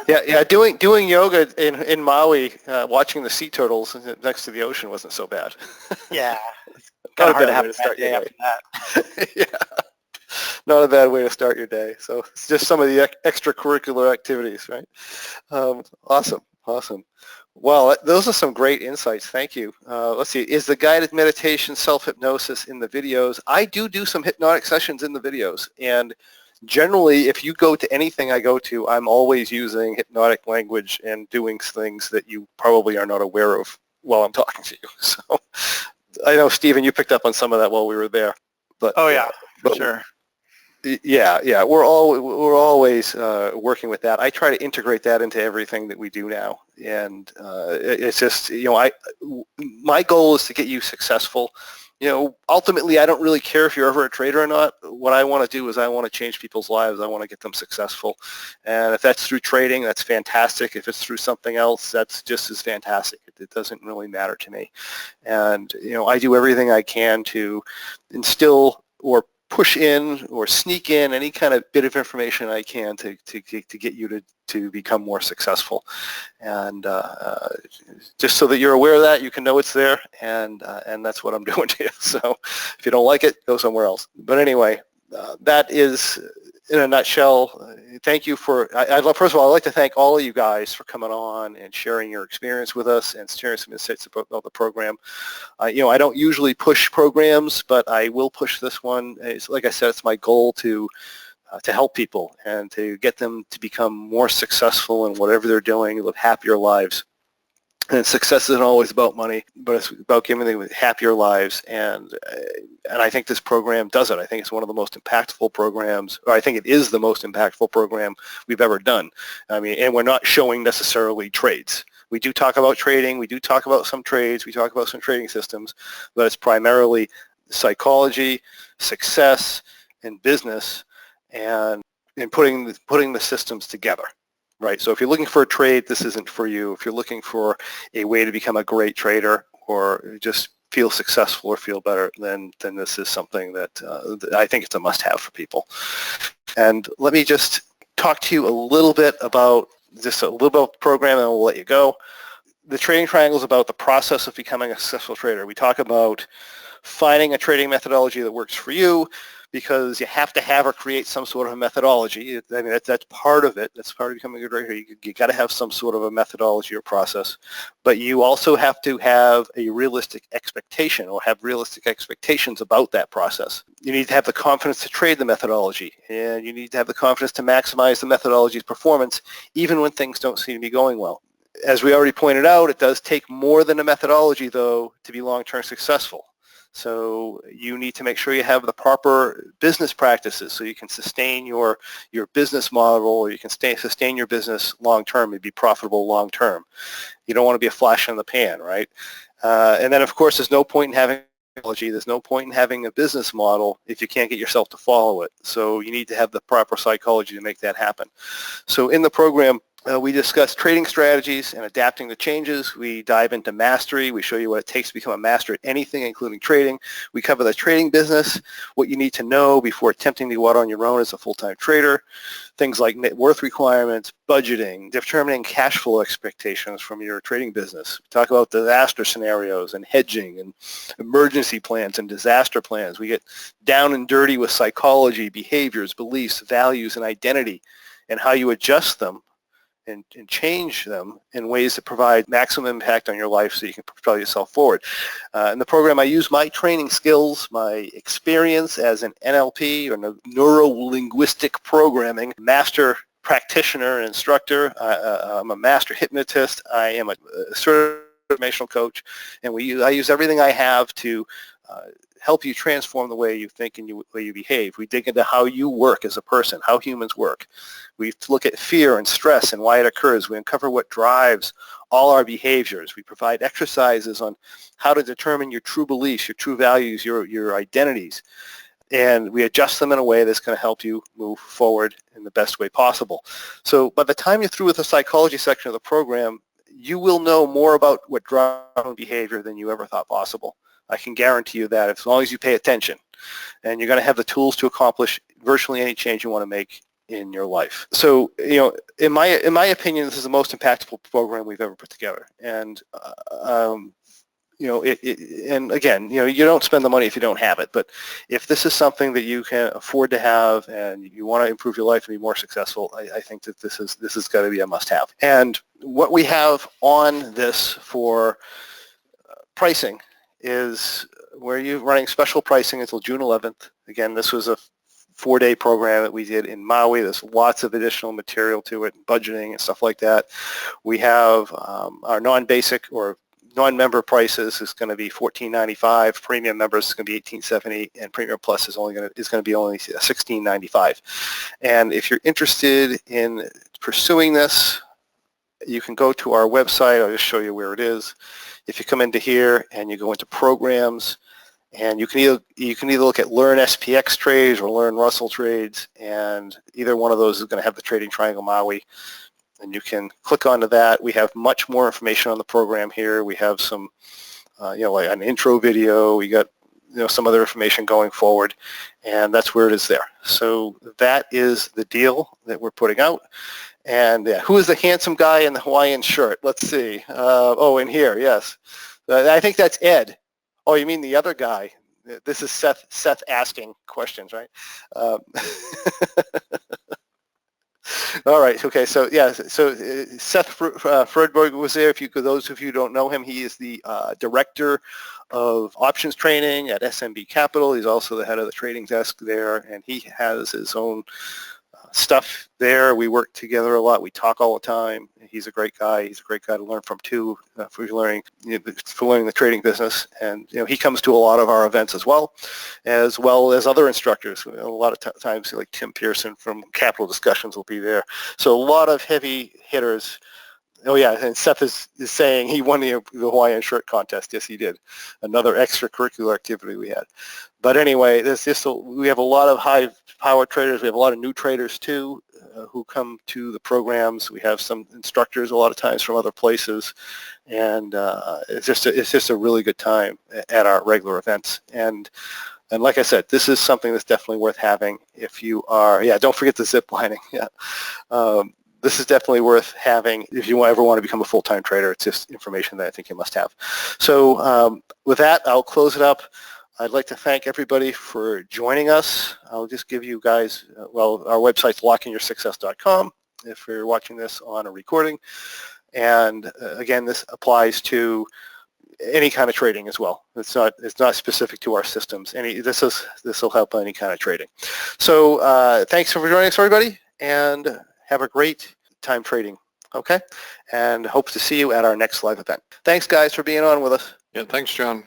Yeah. Doing yoga in Maui, watching the sea turtles next to the ocean wasn't so bad. Yeah, it's kind of hard to have a bad day after that. Yeah, not a bad way to start your day. So it's just some of the extracurricular activities, right? Awesome. Well, those are some great insights. Thank you. Let's see. Is the guided meditation self-hypnosis in the videos? I do some hypnotic sessions in the videos. And generally, if you go to anything I go to, I'm always using hypnotic language and doing things that you probably are not aware of while I'm talking to you. So I know, Stephen, you picked up on some of that while we were there. But, oh, yeah, for sure. Yeah. We're always working with that. I try to integrate that into everything that we do now, and it's just my goal is to get you successful. Ultimately, I don't really care if you're ever a trader or not. What I want to do is I want to change people's lives. I want to get them successful, and if that's through trading, that's fantastic. If it's through something else, that's just as fantastic. It doesn't really matter to me, and I do everything I can to instill or push in or sneak in any kind of bit of information I can to get you to become more successful. And just so that you're aware of that, you can know it's there, and that's what I'm doing to you. So if you don't like it, go somewhere else. But anyway, that is, in a nutshell, thank you for, first of all, I'd like to thank all of you guys for coming on and sharing your experience with us and sharing some insights about the program. I don't usually push programs, but I will push this one. Like I said, it's my goal to help people and to get them to become more successful in whatever they're doing, live happier lives. And success isn't always about money, but it's about giving them happier lives. And I think this program does it. I think it's one of the most impactful programs, or I think it is the most impactful program we've ever done. I mean, and we're not showing necessarily trades. We do talk about trading. We do talk about some trades. We talk about some trading systems, but it's primarily psychology, success, and business, and putting the systems together. Right. So if you're looking for a trade, this isn't for you. If you're looking for a way to become a great trader or just feel successful or feel better, then this is something that I think it's a must-have for people. And let me just talk to you a little bit about the program, and we'll let you go. The Trading Triangle is about the process of becoming a successful trader. We talk about finding a trading methodology that works for you, because you have to have or create some sort of a methodology. I mean, that's part of it. That's part of becoming a good trader. You got to have some sort of a methodology or process, but you also have to have a realistic expectation or have realistic expectations about that process. You need to have the confidence to trade the methodology, and you need to have the confidence to maximize the methodology's performance even when things don't seem to be going well. As we already pointed out, it does take more than a methodology, though, to be long-term successful. So you need to make sure you have the proper business practices so you can sustain your business model, or you can sustain your business long-term and be profitable long-term. You don't want to be a flash in the pan, right? And then, of course, there's no point in having psychology. There's no point in having a business model if you can't get yourself to follow it. So you need to have the proper psychology to make that happen. So in the program, we discuss trading strategies and adapting to changes. We dive into mastery. We show you what it takes to become a master at anything, including trading. We cover the trading business, what you need to know before attempting to go out on your own as a full-time trader, things like net worth requirements, budgeting, determining cash flow expectations from your trading business. We talk about disaster scenarios and hedging and emergency plans and disaster plans. We get down and dirty with psychology, behaviors, beliefs, values, and identity, and how you adjust them and change them in ways that provide maximum impact on your life so you can propel yourself forward. In the program, I use my training skills, my experience as an NLP, or neuro-linguistic programming master practitioner and instructor. I'm a master hypnotist. I am a transformational coach, and I use everything I have to help you transform the way you think and the way you behave. We dig into how you work as a person, how humans work. We look at fear and stress and why it occurs. We uncover what drives all our behaviors. We provide exercises on how to determine your true beliefs, your true values, your identities. And we adjust them in a way that's going to help you move forward in the best way possible. So by the time you're through with the psychology section of the program, you will know more about what drives behavior than you ever thought possible. I can guarantee you that, as long as you pay attention. And you're going to have the tools to accomplish virtually any change you want to make in your life. So, in my opinion, this is the most impactful program we've ever put together. And and again, you don't spend the money if you don't have it. But if this is something that you can afford to have and you want to improve your life and be more successful, I think that this is going to be a must-have. And what we have on this for pricing is we're running special pricing until June 11th. Again, this was a 4-day program that we did in Maui. There's lots of additional material to it, budgeting and stuff like that. We have our non-basic or non-member prices is going to be $14.95. Premium members is going to be $18.70, and Premium Plus is going to be only $16.95. And if you're interested in pursuing this, you can go to our website. I'll just show you where it is. If you come into here and you go into programs, and you can either look at Learn SPX trades or Learn Russell trades, and either one of those is going to have the Trading Triangle Maui, and you can click onto that. We have much more information on the program here. We have some, like an intro video. We got some other information going forward, and that's where it is there. So that is the deal that we're putting out. And who is the handsome guy in the Hawaiian shirt? Let's see. In here, yes. I think that's Ed. Oh, you mean the other guy? This is Seth asking questions, right? All right. Okay. So yeah. So Seth Fredberg was there. Those of you who don't know him, he is the director of options training at SMB Capital. He's also the head of the trading desk there, and he has his own stuff there. We work together a lot. We talk all the time. He's a great guy. He's a great guy to learn from too, for learning the trading business. And he comes to a lot of our events as well as other instructors. A lot of times, like Tim Pearson from Capital Discussions will be there. So a lot of heavy hitters. Oh yeah, and Seth is saying he won the Hawaiian shirt contest. Yes, he did. Another extracurricular activity we had. But anyway, we have a lot of high-power traders. We have a lot of new traders too who come to the programs. We have some instructors a lot of times from other places, and it's just a really good time at our regular events. And like I said, this is something that's definitely worth having if you are. Yeah, don't forget the zip lining. Yeah. This is definitely worth having if you ever want to become a full-time trader. It's just information that I think you must have. So with that, I'll close it up. I'd like to thank everybody for joining us. I'll just give you guys, our website's lockingyoursuccess.com if you're watching this on a recording. And again, this applies to any kind of trading as well. It's not specific to our systems. This will help any kind of trading. So thanks for joining us, everybody, and have a great time trading, okay? And hope to see you at our next live event. Thanks, guys, for being on with us. Yeah, thanks, John.